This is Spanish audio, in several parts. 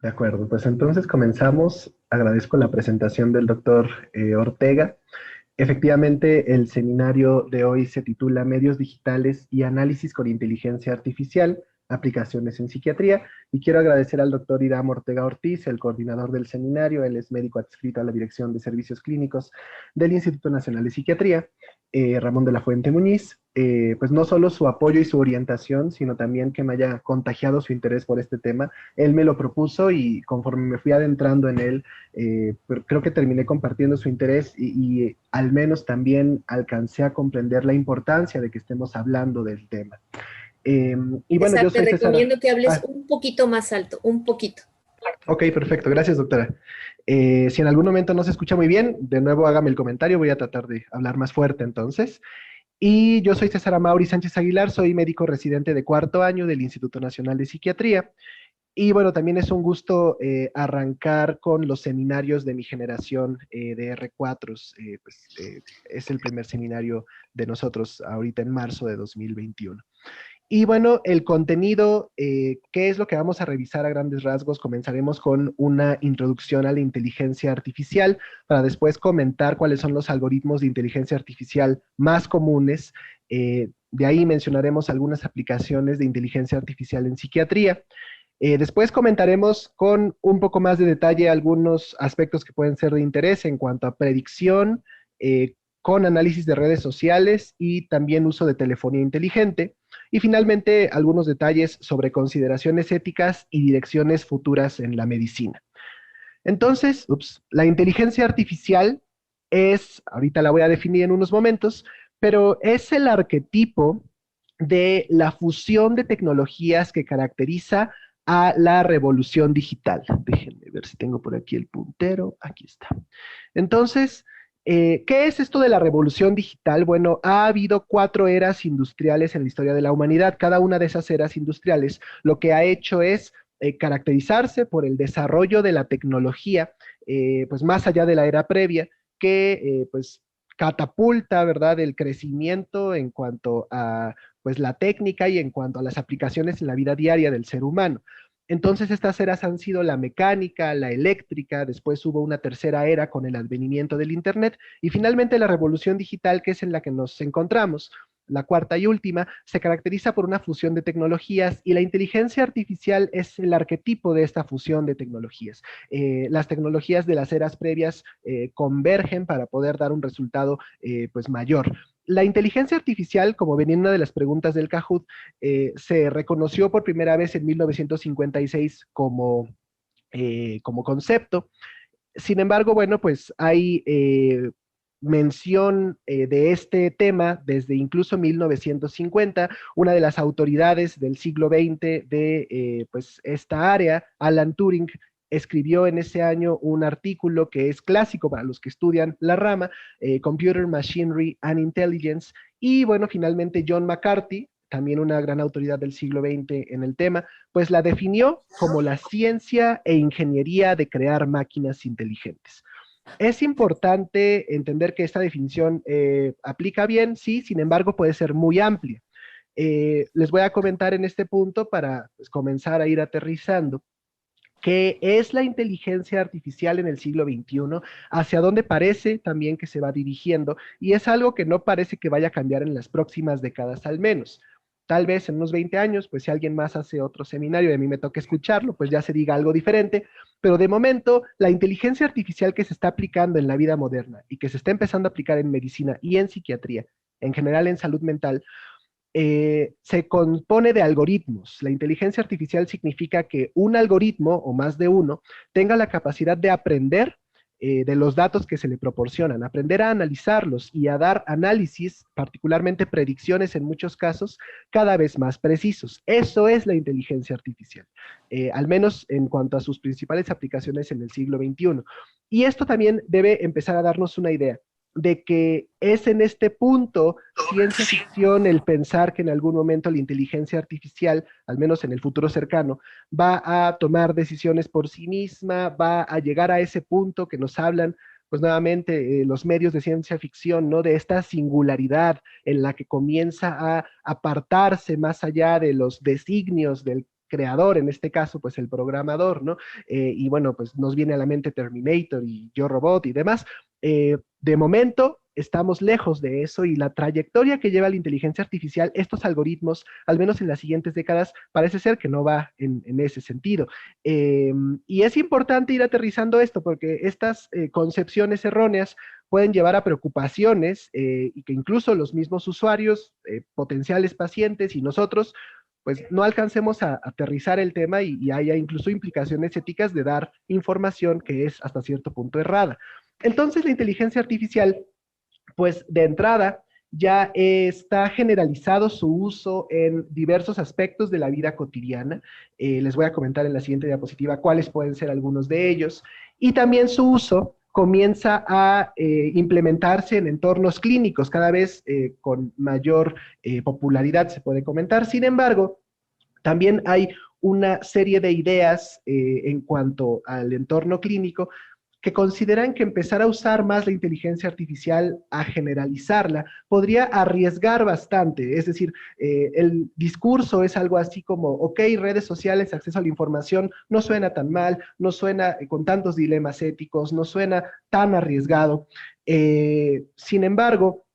De acuerdo, pues entonces comenzamos. Agradezco la presentación del doctor Ortega. Efectivamente, el seminario de hoy se titula Medios digitales y análisis con inteligencia artificial, aplicaciones en psiquiatría, y quiero agradecer al doctor Iram Ortega Ortiz, el coordinador del seminario. Él es médico adscrito a la Dirección de Servicios Clínicos del Instituto Nacional de Psiquiatría, Ramón de la Fuente Muñiz, pues no solo su apoyo y su orientación, sino también que me haya contagiado su interés por este tema. Él me lo propuso y conforme me fui adentrando en él, pero creo que terminé compartiendo su interés y al menos también alcancé a comprender la importancia de que estemos hablando del tema. Eh, y bueno, César, yo te soy César. recomiendo que hables Ah, un poquito más alto, un poquito. ok, perfecto. Gracias, doctora. Si en algún momento no se escucha muy bien, de nuevo hágame el comentario. Voy a tratar de hablar más fuerte entonces. Y yo soy César Amaury Sánchez Aguilar, soy médico residente de cuarto año del Instituto Nacional de Psiquiatría. Y bueno, también es un gusto arrancar con los seminarios de mi generación de R4. Es el primer seminario de nosotros ahorita en marzo de 2021. Y bueno, el contenido, ¿qué es lo que vamos a revisar a grandes rasgos? Comenzaremos con una introducción a la inteligencia artificial para después comentar cuáles son los algoritmos de inteligencia artificial más comunes. De ahí mencionaremos algunas aplicaciones de inteligencia artificial en psiquiatría. Después comentaremos con un poco más de detalle algunos aspectos que pueden ser de interés en cuanto a predicción, con análisis de redes sociales y también uso de telefonía inteligente. Y finalmente, algunos detalles sobre consideraciones éticas y direcciones futuras en la medicina. Entonces, la inteligencia artificial es, ahorita la voy a definir en unos momentos, pero es el arquetipo de la fusión de tecnologías que caracteriza a la revolución digital. Déjenme ver si tengo por aquí el puntero. Aquí está. Entonces, ¿qué es esto de la revolución digital? Bueno, ha habido 4 eras industriales en la historia de la humanidad. Cada una de esas eras industriales lo que ha hecho es caracterizarse por el desarrollo de la tecnología, pues más allá de la era previa, que pues catapulta, ¿verdad?, el crecimiento en cuanto a pues la técnica y en cuanto a las aplicaciones en la vida diaria del ser humano. Entonces estas eras han sido la mecánica, la eléctrica, después hubo una tercera era con el advenimiento del Internet y finalmente la revolución digital, que es en la que nos encontramos. La cuarta y última se caracteriza por una fusión de tecnologías y la inteligencia artificial es el arquetipo de esta fusión de tecnologías. Las tecnologías de las eras previas convergen para poder dar un resultado pues mayor. La inteligencia artificial, como venía en una de las preguntas del Kahoot, se reconoció por primera vez en 1956 como concepto. Sin embargo, bueno, pues hay mención de este tema desde incluso 1950. Una de las autoridades del siglo XX de pues esta área, Alan Turing, escribió en ese año un artículo que es clásico para los que estudian la rama, Computer, Machinery and Intelligence, y bueno, finalmente John McCarthy, también una gran autoridad del siglo XX en el tema, pues la definió como la ciencia e ingeniería de crear máquinas inteligentes. Es importante entender que esta definición aplica bien, sí, sin embargo puede ser muy amplia. Les voy a comentar en este punto para pues, comenzar a ir aterrizando qué es la inteligencia artificial en el siglo XXI, hacia dónde parece también que se va dirigiendo, y es algo que no parece que vaya a cambiar en las próximas décadas al menos. Tal vez en unos 20 años, pues si alguien más hace otro seminario y a mí me toca escucharlo, pues ya se diga algo diferente, pero de momento la inteligencia artificial que se está aplicando en la vida moderna y que se está empezando a aplicar en medicina y en psiquiatría, en general en salud mental, se compone de algoritmos. La inteligencia artificial significa que un algoritmo o más de uno tenga la capacidad de aprender de los datos que se le proporcionan, aprender a analizarlos y a dar análisis, particularmente predicciones en muchos casos, cada vez más precisos. Eso es la inteligencia artificial, al menos en cuanto a sus principales aplicaciones en el siglo XXI. Y esto también debe empezar a darnos una idea de que es en este punto ciencia ficción el pensar que en algún momento la inteligencia artificial, al menos en el futuro cercano, va a tomar decisiones por sí misma, va a llegar a ese punto que nos hablan, pues nuevamente, los medios de ciencia ficción, ¿no? De esta singularidad en la que comienza a apartarse más allá de los designios del creador, en este caso, pues el programador, ¿no? Y bueno, pues nos viene a la mente Terminator y Yo Robot y demás. De momento estamos lejos de eso y la trayectoria que lleva la inteligencia artificial, estos algoritmos, al menos en las siguientes décadas, parece ser que no va en ese sentido. Y es importante ir aterrizando esto porque estas concepciones erróneas pueden llevar a preocupaciones y que incluso los mismos usuarios, potenciales pacientes y nosotros, pues no alcancemos a aterrizar el tema y haya incluso implicaciones éticas de dar información que es hasta cierto punto errada. Entonces la inteligencia artificial, pues de entrada, ya está generalizado su uso en diversos aspectos de la vida cotidiana. Les voy a comentar en la siguiente diapositiva cuáles pueden ser algunos de ellos. Y también su uso comienza a implementarse en entornos clínicos, cada vez con mayor popularidad, se puede comentar. Sin embargo, también hay una serie de ideas en cuanto al entorno clínico que consideran que empezar a usar más la inteligencia artificial, a generalizarla, podría arriesgar bastante. Es decir, el discurso es algo así como, ok, redes sociales, acceso a la información, no suena tan mal, no suena con tantos dilemas éticos, no suena tan arriesgado. Sin embargo,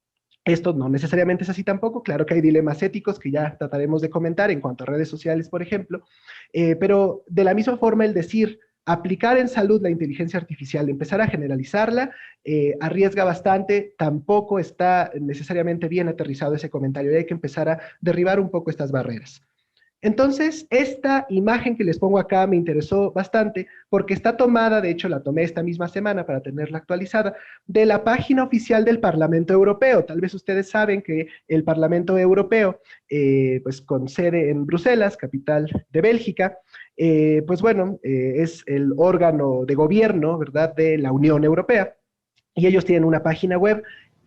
esto no necesariamente es así tampoco, claro que hay dilemas éticos que ya trataremos de comentar en cuanto a redes sociales, por ejemplo, pero de la misma forma el decir aplicar en salud la inteligencia artificial, empezar a generalizarla, arriesga bastante, tampoco está necesariamente bien aterrizado ese comentario, y hay que empezar a derribar un poco estas barreras. Entonces, esta imagen que les pongo acá me interesó bastante porque está tomada, de hecho la tomé esta misma semana para tenerla actualizada, de la página oficial del Parlamento Europeo. Tal vez ustedes saben que el Parlamento Europeo, pues con sede en Bruselas, capital de Bélgica, pues bueno, es el órgano de gobierno, ¿verdad?, de la Unión Europea. Y ellos tienen una página web.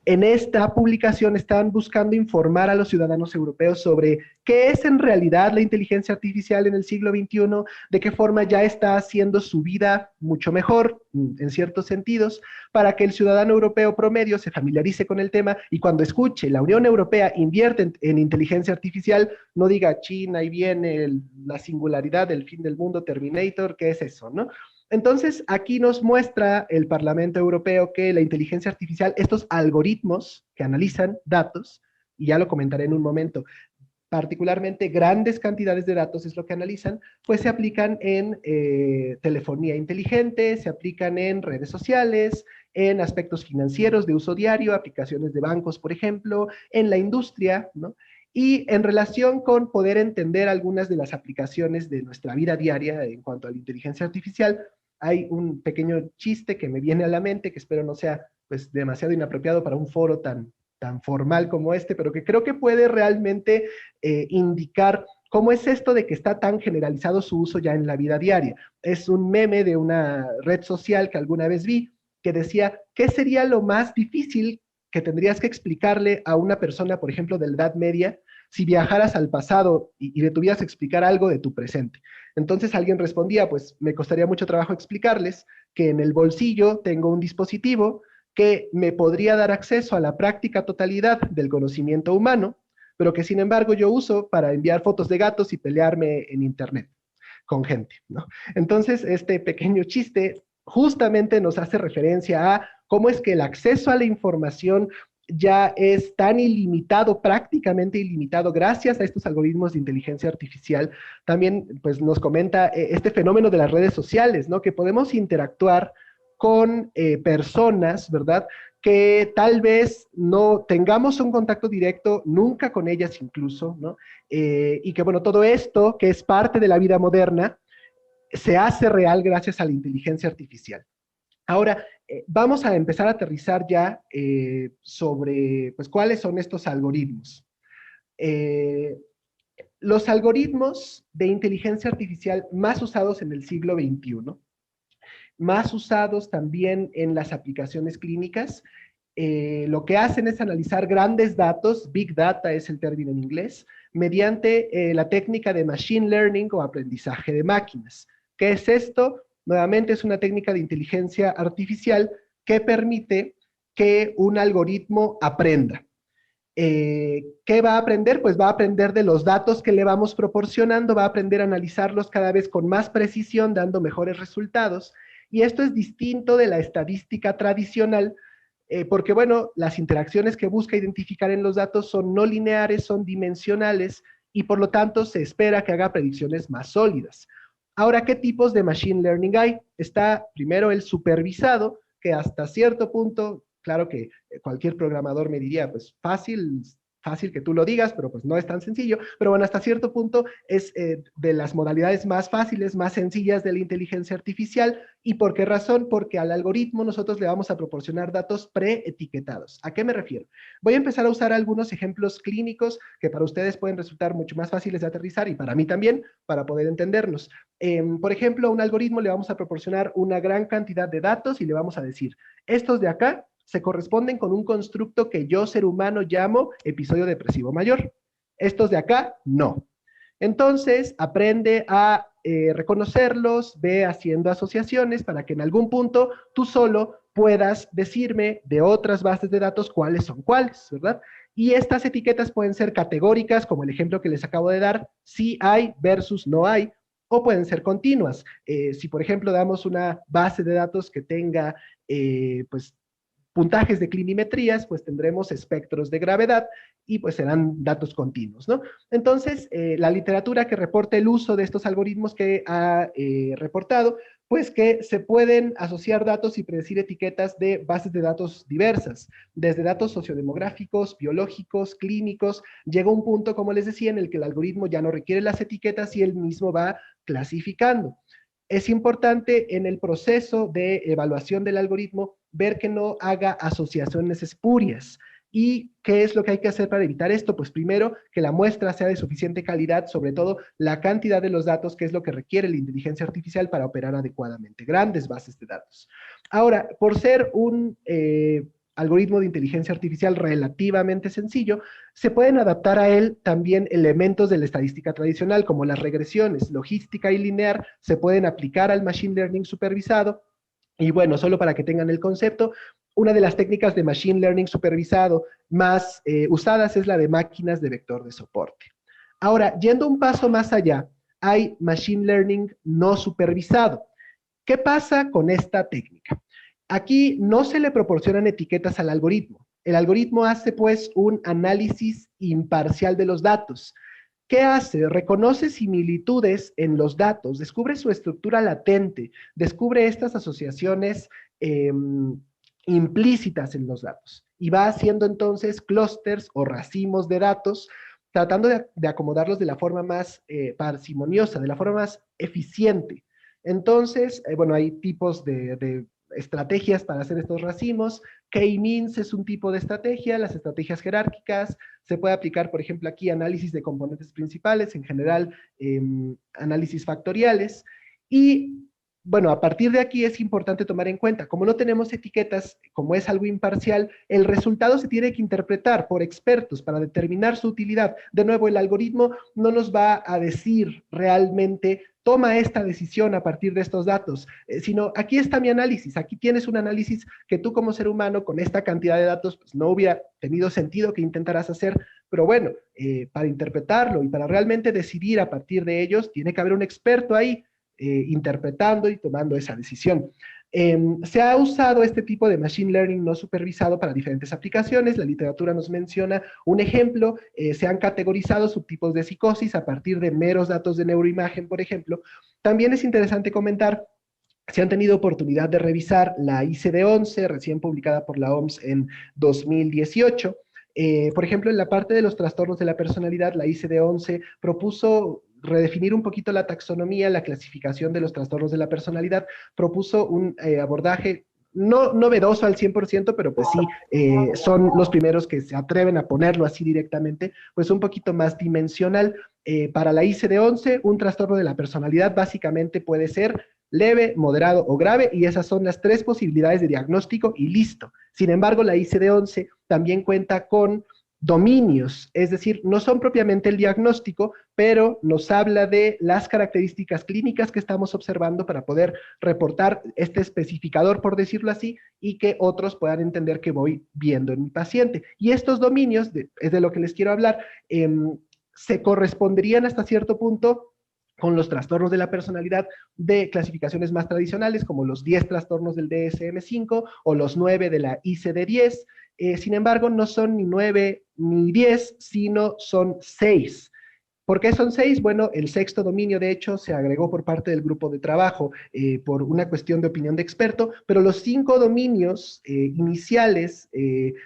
En esta publicación están buscando informar a los ciudadanos europeos sobre qué es en realidad la inteligencia artificial en el siglo XXI, de qué forma ya está haciendo su vida mucho mejor, en ciertos sentidos, para que el ciudadano europeo promedio se familiarice con el tema y cuando escuche la Unión Europea invierte en inteligencia artificial, no diga China, ahí viene la singularidad del fin del mundo, Terminator, ¿qué es eso, no? Entonces, aquí nos muestra el Parlamento Europeo que la inteligencia artificial, estos algoritmos que analizan datos, y ya lo comentaré en un momento, particularmente grandes cantidades de datos es lo que analizan, pues se aplican en telefonía inteligente, se aplican en redes sociales, en aspectos financieros de uso diario, aplicaciones de bancos, por ejemplo, en la industria, ¿no? Y en relación con poder entender algunas de las aplicaciones de nuestra vida diaria en cuanto a la inteligencia artificial, hay un pequeño chiste que me viene a la mente, que espero no sea pues demasiado inapropiado para un foro tan formal como este, pero que creo que puede realmente indicar cómo es esto de que está tan generalizado su uso ya en la vida diaria. Es un meme de una red social que alguna vez vi que decía, ¿qué sería lo más difícil que tendrías que explicarle a una persona, por ejemplo, de la Edad Media, si viajaras al pasado y le tuvieras que explicar algo de tu presente? Entonces alguien respondía, pues me costaría mucho trabajo explicarles que en el bolsillo tengo un dispositivo que me podría dar acceso a la práctica totalidad del conocimiento humano, pero que sin embargo yo uso para enviar fotos de gatos y pelearme en internet con gente, ¿no? Entonces, este pequeño chiste justamente nos hace referencia a cómo es que el acceso a la información ya es tan ilimitado, prácticamente ilimitado, gracias a estos algoritmos de inteligencia artificial. También, pues, nos comenta este fenómeno de las redes sociales, ¿no? Que podemos interactuar con personas, ¿verdad?, que tal vez no tengamos un contacto directo nunca con ellas incluso, ¿no? Y que, bueno, todo esto, que es parte de la vida moderna, se hace real gracias a la inteligencia artificial. Ahora, vamos a empezar a aterrizar ya sobre, pues, cuáles son estos algoritmos. Eh, los algoritmos de inteligencia artificial más usados en el siglo XXI, más usados también en las aplicaciones clínicas, lo que hacen es analizar grandes datos, big data es el término en inglés, mediante la técnica de machine learning o aprendizaje de máquinas. ¿Qué es esto? Nuevamente es una técnica de inteligencia artificial que permite que un algoritmo aprenda. ¿Qué va a aprender? Pues va a aprender de los datos que le vamos proporcionando, va a aprender a analizarlos cada vez con más precisión, dando mejores resultados. Y esto es distinto de la estadística tradicional, porque, bueno, las interacciones que busca identificar en los datos son no lineares, son dimensionales, y por lo tanto se espera que haga predicciones más sólidas. Ahora, ¿qué tipos de machine learning hay? Está primero el supervisado, que hasta cierto punto, claro que cualquier programador me diría, pues fácil que tú lo digas, pero pues no es tan sencillo, pero bueno, hasta cierto punto es de las modalidades más fáciles, más sencillas de la inteligencia artificial. ¿Y por qué razón? Porque al algoritmo nosotros le vamos a proporcionar datos preetiquetados. ¿A qué me refiero? Voy a empezar a usar algunos ejemplos clínicos que para ustedes pueden resultar mucho más fáciles de aterrizar y para mí también, para poder entendernos. Por ejemplo, a un algoritmo le vamos a proporcionar una gran cantidad de datos y le vamos a decir, estos de acá se corresponden con un constructo que yo, ser humano, llamo episodio depresivo mayor. Estos de acá, no. Entonces, aprende a reconocerlos, ve haciendo asociaciones para que en algún punto tú solo puedas decirme de otras bases de datos cuáles son cuáles, ¿verdad? Y estas etiquetas pueden ser categóricas, como el ejemplo que les acabo de dar, sí hay versus no hay, o pueden ser continuas. Si, por ejemplo, damos una base de datos que tenga, pues, puntajes de clinimetrías, pues tendremos espectros de gravedad y pues serán datos continuos, ¿no? Entonces, la literatura que reporta el uso de estos algoritmos que ha reportado, pues que se pueden asociar datos y predecir etiquetas de bases de datos diversas, desde datos sociodemográficos, biológicos, clínicos. Llega un punto, como les decía, en el que el algoritmo ya no requiere las etiquetas y él mismo va clasificando. Es importante en el proceso de evaluación del algoritmo ver que no haga asociaciones espurias. ¿Y qué es lo que hay que hacer para evitar esto? Pues primero, que la muestra sea de suficiente calidad, sobre todo la cantidad de los datos, que es lo que requiere la inteligencia artificial para operar adecuadamente, grandes bases de datos. Ahora, por ser un algoritmo de inteligencia artificial relativamente sencillo, se pueden adaptar a él también elementos de la estadística tradicional, como las regresiones, logística y lineal, se pueden aplicar al machine learning supervisado. Y bueno, solo para que tengan el concepto, una de las técnicas de machine learning supervisado más usadas es la de máquinas de vector de soporte. Ahora, yendo un paso más allá, hay machine learning no supervisado. ¿Qué pasa con esta técnica? Aquí no se le proporcionan etiquetas al algoritmo. El algoritmo hace pues un análisis imparcial de los datos. ¿Qué hace? Reconoce similitudes en los datos, descubre su estructura latente, descubre estas asociaciones implícitas en los datos y va haciendo entonces clústeres o racimos de datos, tratando de acomodarlos de la forma más parsimoniosa, de la forma más eficiente. Entonces, bueno, hay tipos de estrategias para hacer estos racimos. K-means es un tipo de estrategia, las estrategias jerárquicas, se puede aplicar, por ejemplo, aquí análisis de componentes principales, en general análisis factoriales, y bueno, a partir de aquí es importante tomar en cuenta, como no tenemos etiquetas, como es algo imparcial, el resultado se tiene que interpretar por expertos para determinar su utilidad. De nuevo, el algoritmo no nos va a decir realmente toma esta decisión a partir de estos datos, sino aquí está mi análisis, aquí tienes un análisis que tú como ser humano con esta cantidad de datos pues, no hubiera tenido sentido que intentaras hacer, pero bueno, para interpretarlo y para realmente decidir a partir de ellos, tiene que haber un experto ahí interpretando y tomando esa decisión. Se ha usado este tipo de machine learning no supervisado para diferentes aplicaciones. La literatura nos menciona un ejemplo. Se han categorizado subtipos de psicosis a partir de meros datos de neuroimagen, por ejemplo. También es interesante comentar si han tenido oportunidad de revisar la ICD-11, recién publicada por la OMS en 2018. Por ejemplo, en la parte de los trastornos de la personalidad, la ICD-11 propuso redefinir un poquito la taxonomía, la clasificación de los trastornos de la personalidad, propuso un abordaje no novedoso al 100%, pero pues sí, son los primeros que se atreven a ponerlo así directamente, pues un poquito más dimensional. Para la ICD-11, un trastorno de la personalidad básicamente puede ser leve, moderado o grave, y esas son las tres posibilidades de diagnóstico y listo. Sin embargo, la ICD-11 también cuenta con dominios, es decir, no son propiamente el diagnóstico, pero nos habla de las características clínicas que estamos observando para poder reportar este especificador, por decirlo así, y que otros puedan entender que voy viendo en mi paciente. Y estos dominios, es de lo que les quiero hablar, se corresponderían hasta cierto punto con los trastornos de la personalidad de clasificaciones más tradicionales, como los 10 trastornos del DSM-5 o los 9 de la ICD-10. Sin embargo, no son ni 9 ni 10, sino son 6. ¿Por qué son 6? Bueno, el sexto dominio, de hecho, se agregó por parte del grupo de trabajo por una cuestión de opinión de experto, pero los 5 dominios iniciales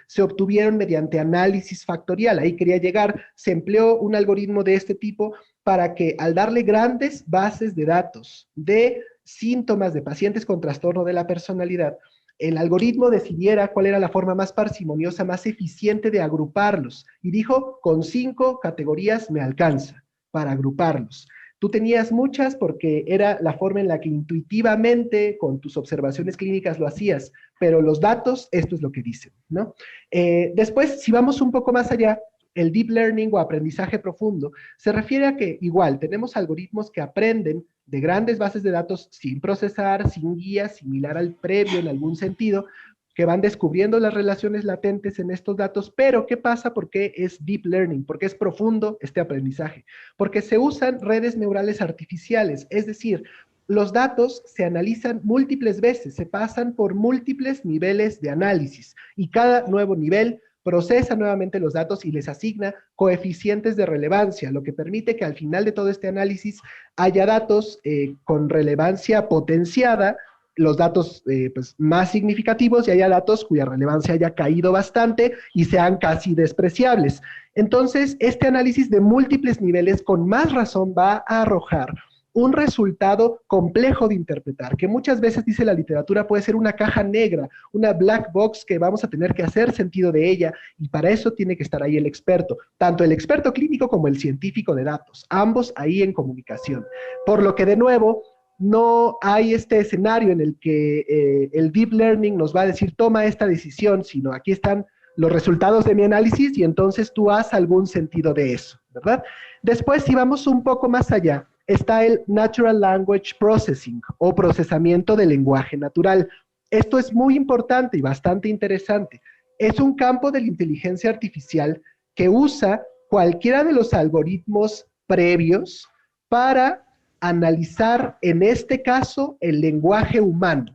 se obtuvieron mediante análisis factorial. Ahí quería llegar, se empleó un algoritmo de este tipo para que al darle grandes bases de datos de síntomas de pacientes con trastorno de la personalidad, el algoritmo decidiera cuál era la forma más parsimoniosa, más eficiente de agruparlos. Y dijo, con 5 categorías me alcanza para agruparlos. Tú tenías muchas porque era la forma en la que intuitivamente, con tus observaciones clínicas lo hacías, pero los datos, esto es lo que dicen, ¿no? Después, si vamos un poco más allá, el deep learning o aprendizaje profundo se refiere a que igual tenemos algoritmos que aprenden de grandes bases de datos sin procesar, sin guía, similar al previo en algún sentido, que van descubriendo las relaciones latentes en estos datos, pero ¿qué pasa? ¿Por qué es deep learning? ¿Por qué es profundo este aprendizaje? Porque se usan redes neurales artificiales, es decir, los datos se analizan múltiples veces, se pasan por múltiples niveles de análisis y cada nuevo nivel procesa nuevamente los datos y les asigna coeficientes de relevancia, lo que permite que al final de todo este análisis haya datos con relevancia potenciada, los datos pues, más significativos y haya datos cuya relevancia haya caído bastante y sean casi despreciables. Entonces, este análisis de múltiples niveles con más razón va a arrojar un resultado complejo de interpretar, que muchas veces, dice la literatura, puede ser una caja negra, una black box que vamos a tener que hacer sentido de ella, y para eso tiene que estar ahí el experto, tanto el experto clínico como el científico de datos, ambos ahí en comunicación. Por lo que, de nuevo, no hay este escenario en el que el deep learning nos va a decir, toma esta decisión, sino aquí están los resultados de mi análisis y entonces tú haz algún sentido de eso, ¿verdad? Después, si vamos un poco más allá, está el Natural Language Processing o procesamiento del lenguaje natural. Esto es muy importante y bastante interesante. Es un campo de la inteligencia artificial que usa cualquiera de los algoritmos previos para analizar, en este caso, el lenguaje humano.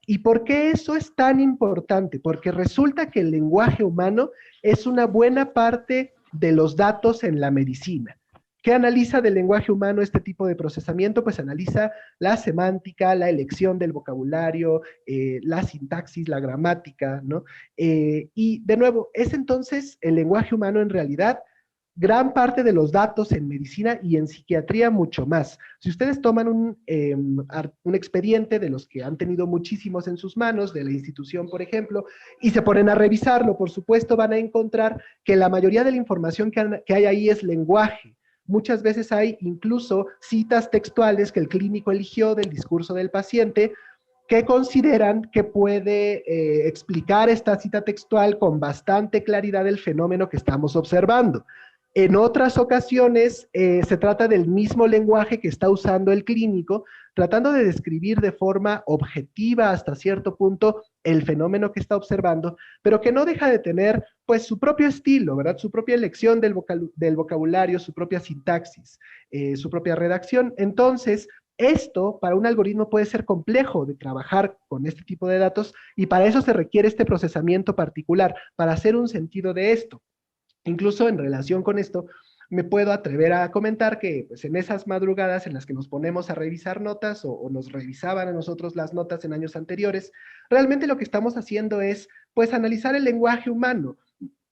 ¿Y por qué eso es tan importante? Porque resulta que el lenguaje humano es una buena parte de los datos en la medicina. ¿Qué analiza del lenguaje humano este tipo de procesamiento? Pues analiza la semántica, la elección del vocabulario, la sintaxis, la gramática, ¿no? Y de nuevo, es entonces el lenguaje humano en realidad gran parte de los datos en medicina y en psiquiatría mucho más. Si ustedes toman un expediente de los que han tenido muchísimos en sus manos, de la institución, por ejemplo, y se ponen a revisarlo, por supuesto, van a encontrar que la mayoría de la información que hay ahí es lenguaje. Muchas veces hay incluso citas textuales que el clínico eligió del discurso del paciente que consideran que puede explicar esta cita textual con bastante claridad el fenómeno que estamos observando. En otras ocasiones se trata del mismo lenguaje que está usando el clínico, tratando de describir de forma objetiva hasta cierto punto el fenómeno que está observando, pero que no deja de tener pues su propio estilo, ¿verdad? Su propia elección del vocabulario, su propia sintaxis, su propia redacción. Entonces, esto para un algoritmo puede ser complejo de trabajar con este tipo de datos y para eso se requiere este procesamiento particular, para hacer un sentido de esto. Incluso en relación con esto, me puedo atrever a comentar que pues, en esas madrugadas en las que nos ponemos a revisar notas o nos revisaban a nosotros las notas en años anteriores, realmente lo que estamos haciendo es pues analizar el lenguaje humano.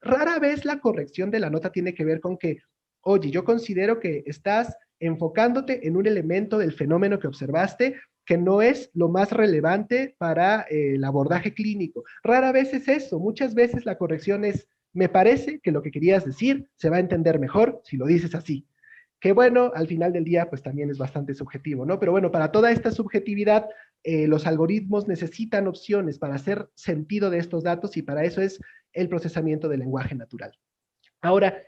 Rara vez la corrección de la nota tiene que ver con que, oye, yo considero que estás enfocándote en un elemento del fenómeno que observaste que no es lo más relevante para el abordaje clínico. Rara vez es eso, muchas veces la corrección es me parece que lo que querías decir se va a entender mejor si lo dices así. Que bueno, al final del día, pues también es bastante subjetivo, ¿no? Pero bueno, para toda esta subjetividad, los algoritmos necesitan opciones para hacer sentido de estos datos y para eso es el procesamiento del lenguaje natural. Ahora,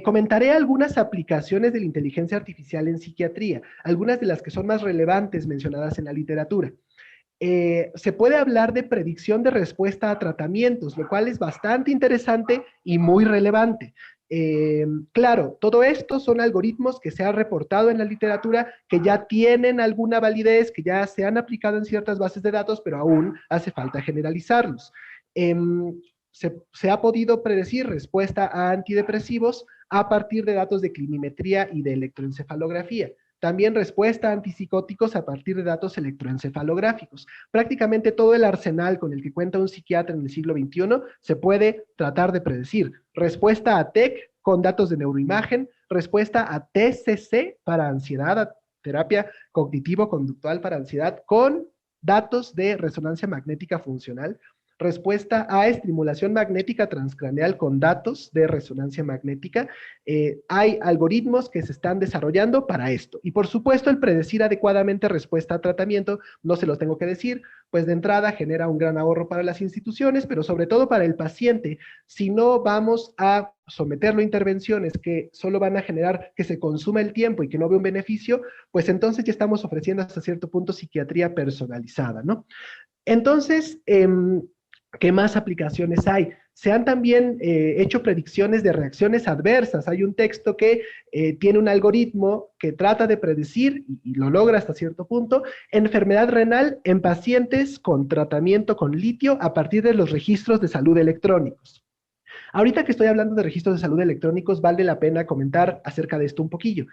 comentaré algunas aplicaciones de la inteligencia artificial en psiquiatría, algunas de las que son más relevantes mencionadas en la literatura. Se puede hablar de predicción de respuesta a tratamientos, lo cual es bastante interesante y muy relevante. Claro, todo esto son algoritmos que se han reportado en la literatura, que ya tienen alguna validez, que ya se han aplicado en ciertas bases de datos, pero aún hace falta generalizarlos. Se ha podido predecir respuesta a antidepresivos a partir de datos de clinimetría y de electroencefalografía. También respuesta a antipsicóticos a partir de datos electroencefalográficos. Prácticamente todo el arsenal con el que cuenta un psiquiatra en el siglo XXI se puede tratar de predecir. Respuesta a TEC con datos de neuroimagen, respuesta a TCC para ansiedad, a terapia cognitivo-conductual para ansiedad, con datos de resonancia magnética funcional, respuesta a estimulación magnética transcraneal con datos de resonancia magnética. Hay algoritmos que se están desarrollando para esto. Y por supuesto, el predecir adecuadamente respuesta a tratamiento, no se los tengo que decir, pues de entrada genera un gran ahorro para las instituciones, pero sobre todo para el paciente. Si no vamos a someterlo a intervenciones que solo van a generar que se consuma el tiempo y que no ve un beneficio, pues entonces ya estamos ofreciendo hasta cierto punto psiquiatría personalizada, ¿no? Entonces, ¿qué más aplicaciones hay? Se han también hecho predicciones de reacciones adversas. Hay un texto que tiene un algoritmo que trata de predecir, y lo logra hasta cierto punto, enfermedad renal en pacientes con tratamiento con litio a partir de los registros de salud electrónicos. Ahorita que estoy hablando de registros de salud electrónicos, vale la pena comentar acerca de esto un poquillo.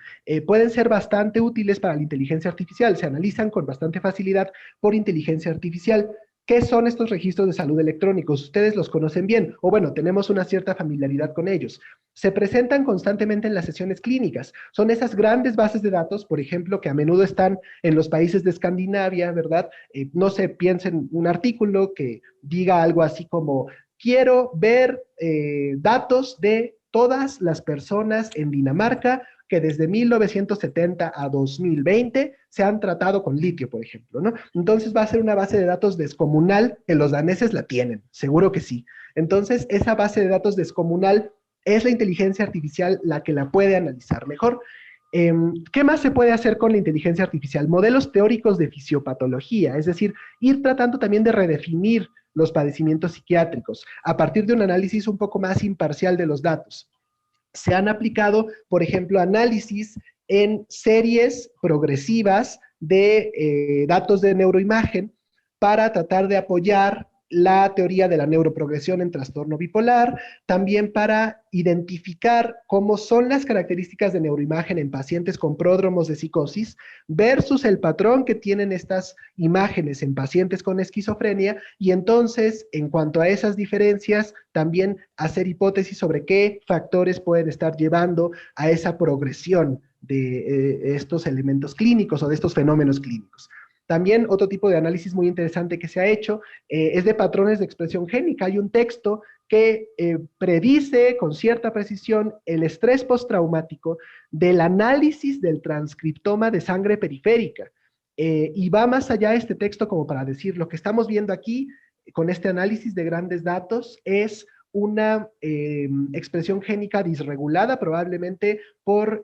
Pueden ser bastante útiles para la inteligencia artificial, se analizan con bastante facilidad por inteligencia artificial. ¿Qué son estos registros de salud electrónicos? Ustedes los conocen bien, o bueno, tenemos una cierta familiaridad con ellos. Se presentan constantemente en las sesiones clínicas. Son esas grandes bases de datos, por ejemplo, que a menudo están en los países de Escandinavia, ¿verdad? No se piensen un artículo que diga algo así como quiero ver datos de todas las personas en Dinamarca que desde 1970 a 2020 se han tratado con litio, por ejemplo, ¿no? Entonces va a ser una base de datos descomunal, que los daneses la tienen, seguro que sí. Entonces, esa base de datos descomunal es la inteligencia artificial la que la puede analizar mejor. ¿Qué más se puede hacer con la inteligencia artificial? Modelos teóricos de fisiopatología, es decir, ir tratando también de redefinir los padecimientos psiquiátricos a partir de un análisis un poco más imparcial de los datos. Se han aplicado, por ejemplo, análisis en series progresivas de datos de neuroimagen para tratar de apoyar la teoría de la neuroprogresión en trastorno bipolar, también para identificar cómo son las características de neuroimagen en pacientes con pródromos de psicosis versus el patrón que tienen estas imágenes en pacientes con esquizofrenia, y entonces, en cuanto a esas diferencias, también hacer hipótesis sobre qué factores pueden estar llevando a esa progresión de estos elementos clínicos o de estos fenómenos clínicos. También otro tipo de análisis muy interesante que se ha hecho es de patrones de expresión génica. Hay un texto que predice con cierta precisión el estrés postraumático del análisis del transcriptoma de sangre periférica. Y va más allá este texto como para decir, lo que estamos viendo aquí con este análisis de grandes datos es una expresión génica disregulada, probablemente por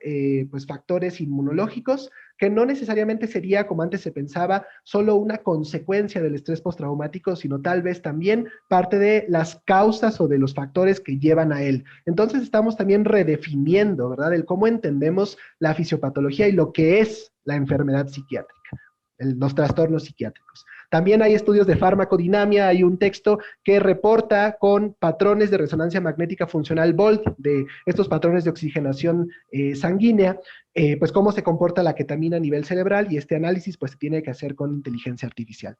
pues factores inmunológicos, que no necesariamente sería, como antes se pensaba, solo una consecuencia del estrés postraumático, sino tal vez también parte de las causas o de los factores que llevan a él. Entonces estamos también redefiniendo, ¿verdad?, el cómo entendemos la fisiopatología y lo que es la enfermedad psiquiátrica, los trastornos psiquiátricos. También hay estudios de farmacodinamia, hay un texto que reporta con patrones de resonancia magnética funcional Volt, de estos patrones de oxigenación sanguínea, pues cómo se comporta la ketamina a nivel cerebral, y este análisis pues se tiene que hacer con inteligencia artificial.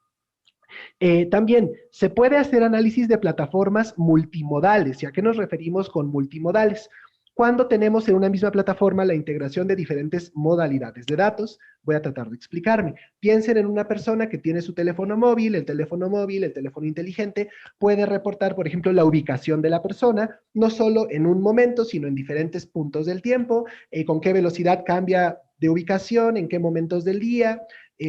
También se puede hacer análisis de plataformas multimodales. ¿Y a qué nos referimos con multimodales? Cuando tenemos en una misma plataforma la integración de diferentes modalidades de datos. Voy a tratar de explicarme. Piensen en una persona que tiene su teléfono móvil, el teléfono inteligente, puede reportar, por ejemplo, la ubicación de la persona, no solo en un momento, sino en diferentes puntos del tiempo, con qué velocidad cambia de ubicación, en qué momentos del día.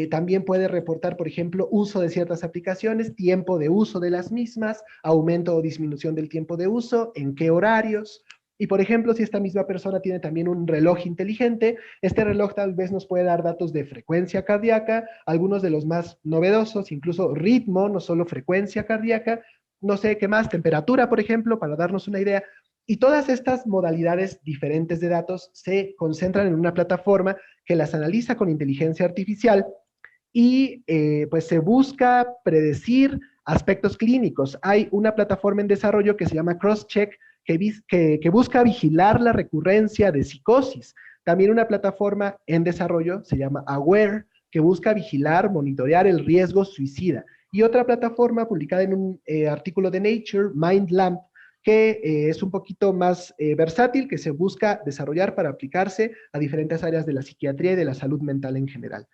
También puede reportar, por ejemplo, uso de ciertas aplicaciones, tiempo de uso de las mismas, aumento o disminución del tiempo de uso, en qué horarios. Y por ejemplo, si esta misma persona tiene también un reloj inteligente, este reloj tal vez nos puede dar datos de frecuencia cardíaca, algunos de los más novedosos, incluso ritmo, no solo frecuencia cardíaca, no sé qué más, temperatura, por ejemplo, para darnos una idea. Y todas estas modalidades diferentes de datos se concentran en una plataforma que las analiza con inteligencia artificial y pues se busca predecir aspectos clínicos. Hay una plataforma en desarrollo que se llama CrossCheck que busca vigilar la recurrencia de psicosis. También una plataforma en desarrollo se llama Aware, que busca vigilar, monitorear el riesgo suicida. Y otra plataforma publicada en un artículo de Nature, MindLamp, que es un poquito más versátil, que se busca desarrollar para aplicarse a diferentes áreas de la psiquiatría y de la salud mental en general.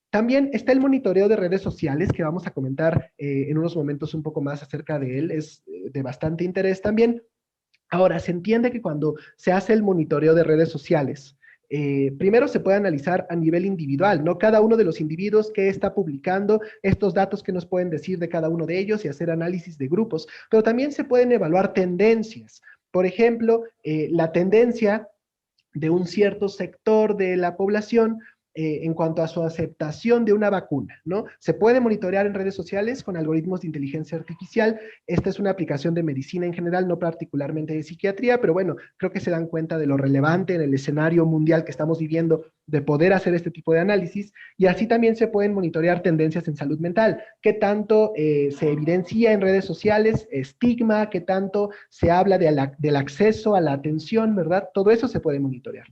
También está el monitoreo de redes sociales, que vamos a comentar en unos momentos un poco más acerca de él, es de bastante interés también. Ahora, se entiende que cuando se hace el monitoreo de redes sociales, primero se puede analizar a nivel individual, ¿no? Cada uno de los individuos que está publicando, estos datos que nos pueden decir de cada uno de ellos y hacer análisis de grupos, pero también se pueden evaluar tendencias. Por ejemplo, la tendencia de un cierto sector de la población en cuanto a su aceptación de una vacuna, ¿no? Se puede monitorear en redes sociales con algoritmos de inteligencia artificial. Esta es una aplicación de medicina en general, no particularmente de psiquiatría, pero bueno, creo que se dan cuenta de lo relevante en el escenario mundial que estamos viviendo de poder hacer este tipo de análisis, y así también se pueden monitorear tendencias en salud mental, qué tanto se evidencia en redes sociales, estigma, qué tanto se habla del acceso a la atención, ¿verdad? Todo eso se puede monitorear.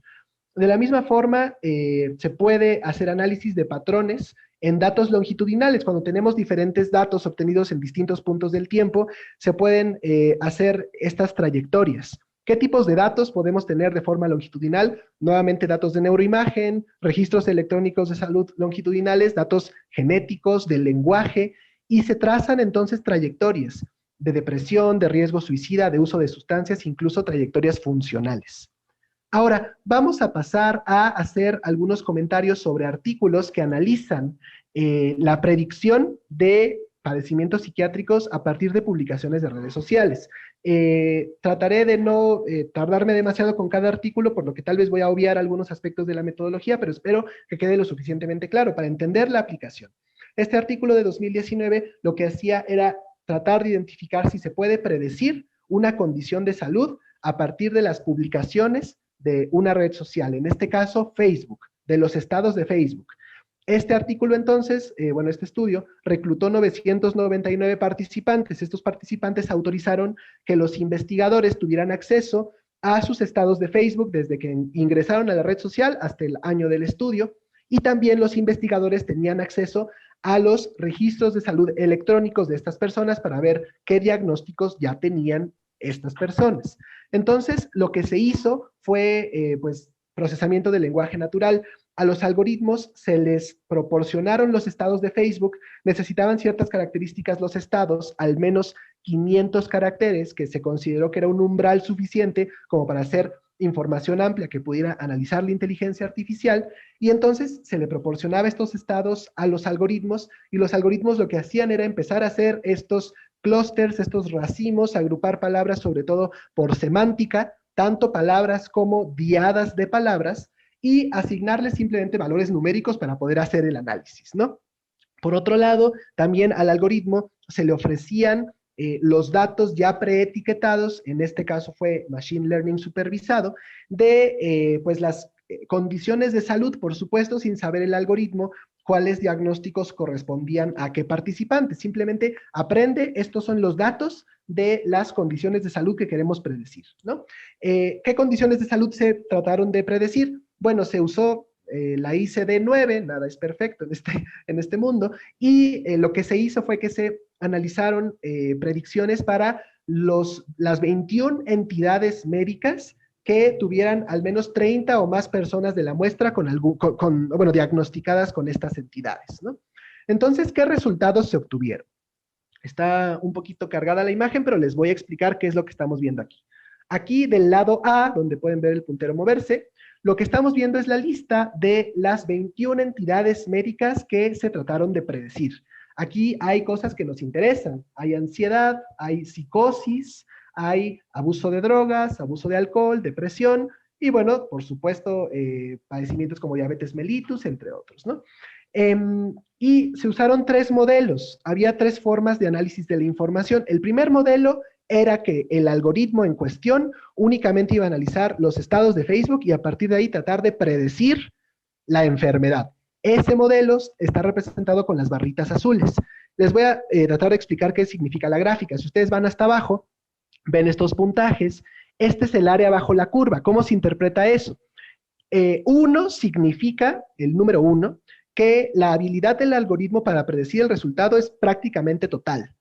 De la misma forma, se puede hacer análisis de patrones en datos longitudinales. Cuando tenemos diferentes datos obtenidos en distintos puntos del tiempo, se pueden hacer estas trayectorias. ¿Qué tipos de datos podemos tener de forma longitudinal? Nuevamente, datos de neuroimagen, registros electrónicos de salud longitudinales, datos genéticos, del lenguaje, y se trazan entonces trayectorias de depresión, de riesgo suicida, de uso de sustancias, incluso trayectorias funcionales. Ahora, vamos a pasar a hacer algunos comentarios sobre artículos que analizan la predicción de padecimientos psiquiátricos a partir de publicaciones de redes sociales. Trataré de no tardarme demasiado con cada artículo, por lo que tal vez voy a obviar algunos aspectos de la metodología, pero espero que quede lo suficientemente claro para entender la aplicación. Este artículo de 2019 lo que hacía era tratar de identificar si se puede predecir una condición de salud a partir de las publicaciones de una red social, en este caso Facebook, de los estados de Facebook. Este artículo entonces, este estudio, reclutó 999 participantes. Estos participantes autorizaron que los investigadores tuvieran acceso a sus estados de Facebook desde que ingresaron a la red social hasta el año del estudio, y también los investigadores tenían acceso a los registros de salud electrónicos de estas personas para ver qué diagnósticos ya tenían estas personas. Entonces, lo que se hizo fue, procesamiento de lenguaje natural. A los algoritmos se les proporcionaron los estados de Facebook, necesitaban ciertas características los estados, al menos 500 caracteres, que se consideró que era un umbral suficiente como para hacer información amplia que pudiera analizar la inteligencia artificial, y entonces se le proporcionaba estos estados a los algoritmos, y los algoritmos lo que hacían era empezar a hacer estos clústeres, estos racimos, agrupar palabras sobre todo por semántica, tanto palabras como diadas de palabras, y asignarles simplemente valores numéricos para poder hacer el análisis, ¿no? Por otro lado, también al algoritmo se le ofrecían los datos ya preetiquetados, en este caso fue Machine Learning supervisado, de las condiciones de salud, por supuesto, sin saber el algoritmo cuáles diagnósticos correspondían a qué participantes. Simplemente aprende, estos son los datos de las condiciones de salud que queremos predecir, ¿no? ¿Qué condiciones de salud se trataron de predecir? Bueno, se usó la ICD-9, nada es perfecto en este mundo, y lo que se hizo fue que se analizaron predicciones para las 21 entidades médicas que tuvieran al menos 30 o más personas de la muestra diagnosticadas con estas entidades, ¿no? Entonces, ¿qué resultados se obtuvieron? Está un poquito cargada la imagen, pero les voy a explicar qué es lo que estamos viendo aquí. Aquí del lado A, donde pueden ver el puntero moverse, lo que estamos viendo es la lista de las 21 entidades médicas que se trataron de predecir. Aquí hay cosas que nos interesan. Hay ansiedad, hay psicosis, hay abuso de drogas, abuso de alcohol, depresión, y bueno, por supuesto, padecimientos como diabetes mellitus, entre otros, ¿no? Y se usaron tres modelos. Había tres formas de análisis de la información. El primer modelo era que el algoritmo en cuestión únicamente iba a analizar los estados de Facebook y a partir de ahí tratar de predecir la enfermedad. Ese modelo está representado con las barritas azules. Les voy a tratar de explicar qué significa la gráfica. Si ustedes van hasta abajo, ven estos puntajes. Este es el área bajo la curva. ¿Cómo se interpreta eso? Uno significa, el número uno, que la habilidad del algoritmo para predecir el resultado es prácticamente total.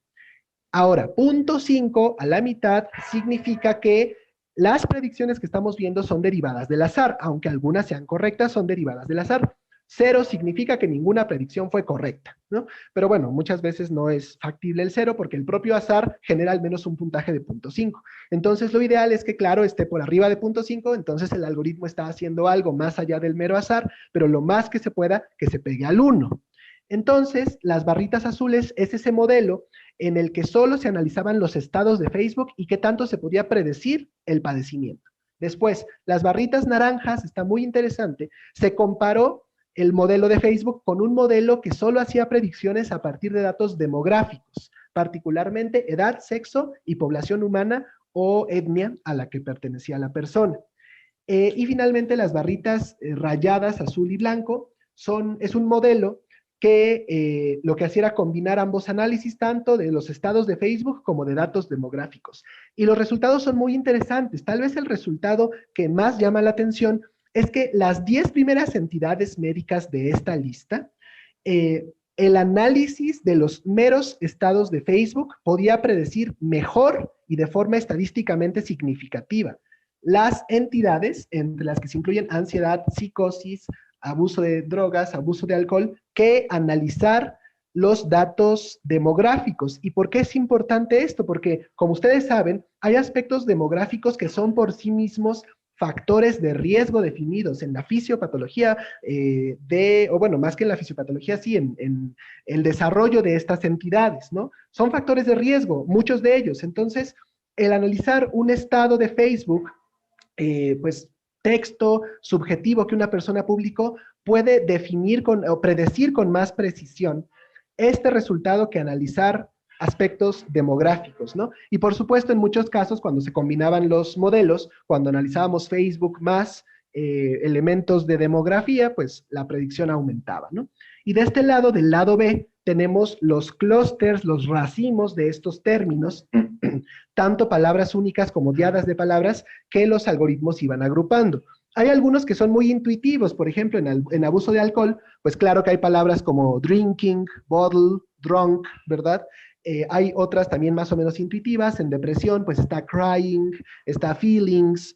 Ahora, punto 5 a la mitad significa que las predicciones que estamos viendo son derivadas del azar, aunque algunas sean correctas, son derivadas del azar. 0 significa que ninguna predicción fue correcta, ¿no? Pero bueno, muchas veces no es factible el 0 porque el propio azar genera al menos un puntaje de punto 5. Entonces lo ideal es que, claro, esté por arriba de punto 5, entonces el algoritmo está haciendo algo más allá del mero azar, pero lo más que se pueda, que se pegue al 1. Entonces, las barritas azules es ese modelo en el que solo se analizaban los estados de Facebook y qué tanto se podía predecir el padecimiento. Después, las barritas naranjas, está muy interesante, se comparó el modelo de Facebook con un modelo que solo hacía predicciones a partir de datos demográficos, particularmente edad, sexo y población humana o etnia a la que pertenecía la persona. Y finalmente las barritas rayadas azul y blanco es un modelo que lo que hacía era combinar ambos análisis, tanto de los estados de Facebook como de datos demográficos. Y los resultados son muy interesantes. Tal vez el resultado que más llama la atención es que las 10 primeras entidades médicas de esta lista, el análisis de los meros estados de Facebook podía predecir mejor y de forma estadísticamente significativa las entidades, entre las que se incluyen ansiedad, psicosis, abuso de drogas, abuso de alcohol, que analizar los datos demográficos. ¿Y por qué es importante esto? Porque, como ustedes saben, hay aspectos demográficos que son por sí mismos factores de riesgo definidos en la fisiopatología o bueno, más que en la fisiopatología, sí, en el desarrollo de estas entidades, ¿no? Son factores de riesgo, muchos de ellos. Entonces, el analizar un estado de Facebook, pues texto subjetivo que una persona publicó, puede definir o predecir con más precisión este resultado que analizar aspectos demográficos, ¿no? Y por supuesto, en muchos casos, cuando se combinaban los modelos, cuando analizábamos Facebook más elementos de demografía, pues la predicción aumentaba, ¿no? Y de este lado, del lado B, tenemos los clústeres, los racimos de estos términos, tanto palabras únicas como diadas de palabras, que los algoritmos iban agrupando. Hay algunos que son muy intuitivos, por ejemplo, en abuso de alcohol, pues claro que hay palabras como drinking, bottle, drunk, ¿verdad? Hay otras también más o menos intuitivas. En depresión, pues está crying, está feelings,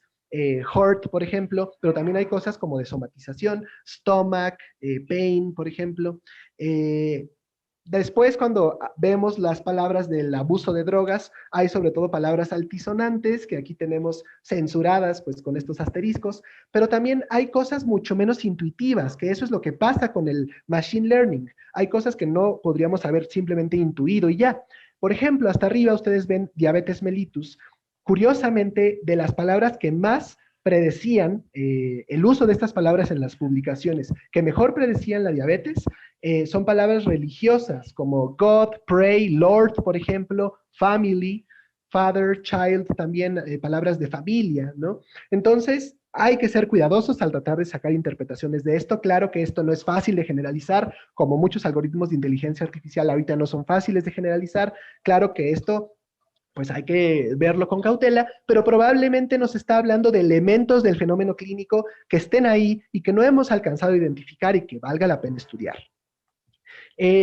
hurt, por ejemplo, pero también hay cosas como de somatización, stomach, pain, por ejemplo. Después, cuando vemos las palabras del abuso de drogas, hay sobre todo palabras altisonantes, que aquí tenemos censuradas, pues con estos asteriscos, pero también hay cosas mucho menos intuitivas, que eso es lo que pasa con el machine learning. Hay cosas que no podríamos haber simplemente intuido y ya. Por ejemplo, hasta arriba ustedes ven diabetes mellitus. Curiosamente, de las palabras que más predecían el uso de estas palabras en las publicaciones, que mejor predecían la diabetes, son palabras religiosas como God, pray, Lord, por ejemplo, family, father, child, también palabras de familia, ¿no? Entonces, hay que ser cuidadosos al tratar de sacar interpretaciones de esto. Claro que esto no es fácil de generalizar, como muchos algoritmos de inteligencia artificial ahorita no son fáciles de generalizar. Claro que esto pues hay que verlo con cautela, pero probablemente nos está hablando de elementos del fenómeno clínico que estén ahí y que no hemos alcanzado a identificar y que valga la pena estudiar.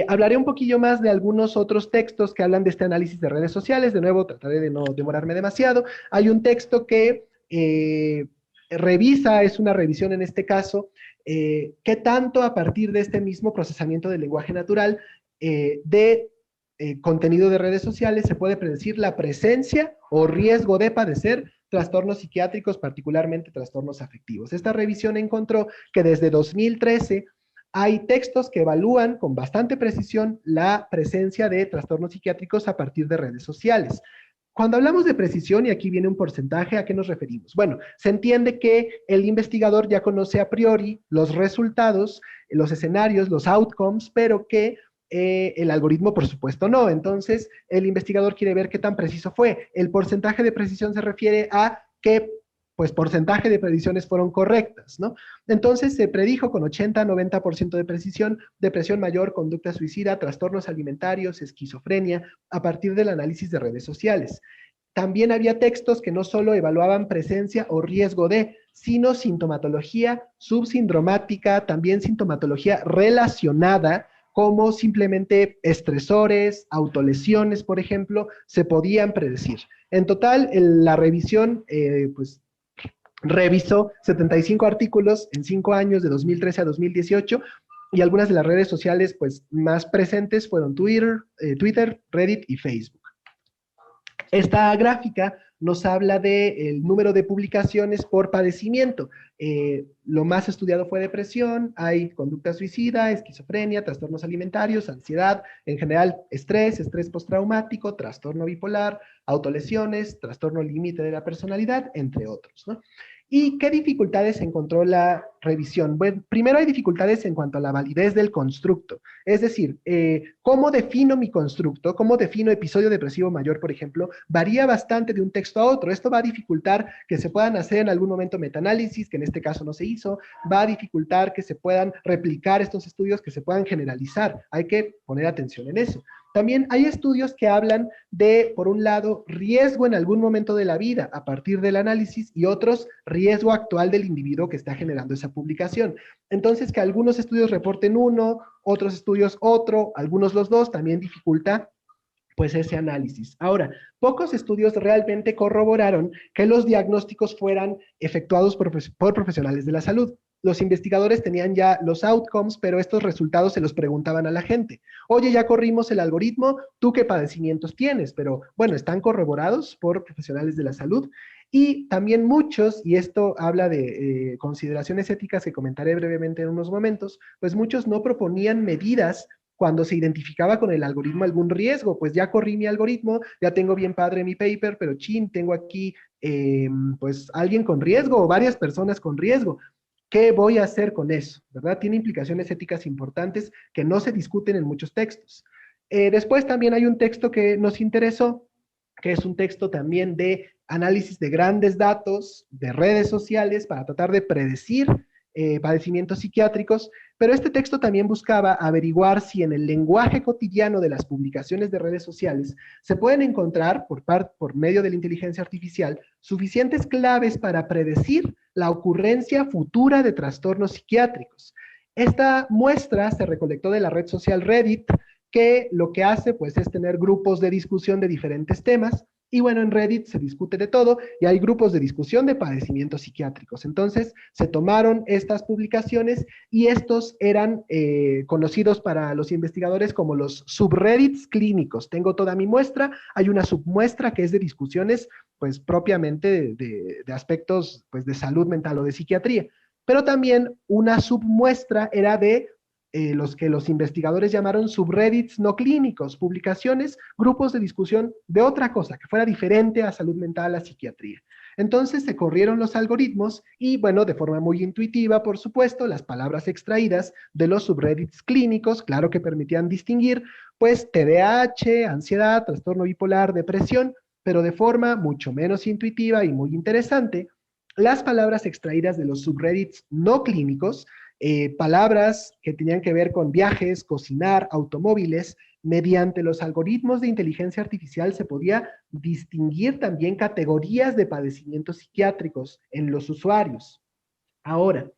Hablaré un poquillo más de algunos otros textos que hablan de este análisis de redes sociales. De nuevo, trataré de no demorarme demasiado. Hay un texto que revisa, es una revisión en este caso, qué tanto a partir de este mismo procesamiento del lenguaje natural de contenido de redes sociales se puede predecir la presencia o riesgo de padecer trastornos psiquiátricos, particularmente trastornos afectivos. Esta revisión encontró que desde 2013 hay textos que evalúan con bastante precisión la presencia de trastornos psiquiátricos a partir de redes sociales. Cuando hablamos de precisión, y aquí viene un porcentaje, ¿a qué nos referimos? Bueno, se entiende que el investigador ya conoce a priori los resultados, los escenarios, los outcomes, pero que el algoritmo, por supuesto, no. Entonces, el investigador quiere ver qué tan preciso fue. El porcentaje de precisión se refiere a qué pues porcentaje de predicciones fueron correctas, ¿no? Entonces se predijo con 80-90% de precisión depresión mayor, conducta suicida, trastornos alimentarios, esquizofrenia, a partir del análisis de redes sociales. También había textos que no solo evaluaban presencia o riesgo de, sino sintomatología subsindromática, también sintomatología relacionada, como simplemente estresores, autolesiones, por ejemplo, se podían predecir. En total, la revisión, pues revisó 75 artículos en 5 años, de 2013 a 2018, y algunas de las redes sociales pues, más presentes fueron Twitter, Reddit y Facebook. Esta gráfica nos habla del número de publicaciones por padecimiento. Lo más estudiado fue depresión, hay conducta suicida, esquizofrenia, trastornos alimentarios, ansiedad, en general estrés postraumático, trastorno bipolar, autolesiones, trastorno límite de la personalidad, entre otros, ¿no? ¿Y qué dificultades encontró la revisión? Bueno, primero hay dificultades en cuanto a la validez del constructo. Es decir, ¿cómo defino mi constructo? ¿Cómo defino episodio depresivo mayor, por ejemplo? Varía bastante de un texto a otro. Esto va a dificultar que se puedan hacer en algún momento metaanálisis, que en este caso no se hizo. Va a dificultar que se puedan replicar estos estudios, que se puedan generalizar. Hay que poner atención en eso. También hay estudios que hablan de, por un lado, riesgo en algún momento de la vida a partir del análisis y otros, riesgo actual del individuo que está generando esa publicación. Entonces, que algunos estudios reporten uno, otros estudios otro, algunos los dos, también dificulta pues ese análisis. Ahora, pocos estudios realmente corroboraron que los diagnósticos fueran efectuados por profesionales de la salud. Los investigadores tenían ya los outcomes, pero estos resultados se los preguntaban a la gente. Oye, ya corrimos el algoritmo, ¿tú qué padecimientos tienes? Pero bueno, están corroborados por profesionales de la salud. Y también muchos, y esto habla de consideraciones éticas que comentaré brevemente en unos momentos, pues muchos no proponían medidas cuando se identificaba con el algoritmo algún riesgo, pues ya corrí mi algoritmo, ya tengo bien padre mi paper, pero chin, tengo aquí pues alguien con riesgo o varias personas con riesgo. ¿Qué voy a hacer con eso? ¿Verdad? Tiene implicaciones éticas importantes que no se discuten en muchos textos. Después también hay un texto que nos interesó, que es un texto también de análisis de grandes datos, de redes sociales, para tratar de predecir padecimientos psiquiátricos, pero este texto también buscaba averiguar si en el lenguaje cotidiano de las publicaciones de redes sociales se pueden encontrar, por medio de la inteligencia artificial, suficientes claves para predecir la ocurrencia futura de trastornos psiquiátricos. Esta muestra se recolectó de la red social Reddit, que lo que hace pues es tener grupos de discusión de diferentes temas, y bueno, en Reddit se discute de todo y hay grupos de discusión de padecimientos psiquiátricos. Entonces, se tomaron estas publicaciones y estos eran conocidos para los investigadores como los subreddits clínicos. Tengo toda mi muestra, hay una submuestra que es de discusiones, pues propiamente de aspectos pues, de salud mental o de psiquiatría. Pero también una submuestra era de los que los investigadores llamaron subreddits no clínicos, publicaciones, grupos de discusión de otra cosa, que fuera diferente a salud mental, a psiquiatría. Entonces se corrieron los algoritmos y, bueno, de forma muy intuitiva, por supuesto, las palabras extraídas de los subreddits clínicos, claro que permitían distinguir, pues, TDAH, ansiedad, trastorno bipolar, depresión, pero de forma mucho menos intuitiva y muy interesante, las palabras extraídas de los subreddits no clínicos, palabras que tenían que ver con viajes, cocinar, automóviles, mediante los algoritmos de inteligencia artificial se podía distinguir también categorías de padecimientos psiquiátricos en los usuarios. Ahora,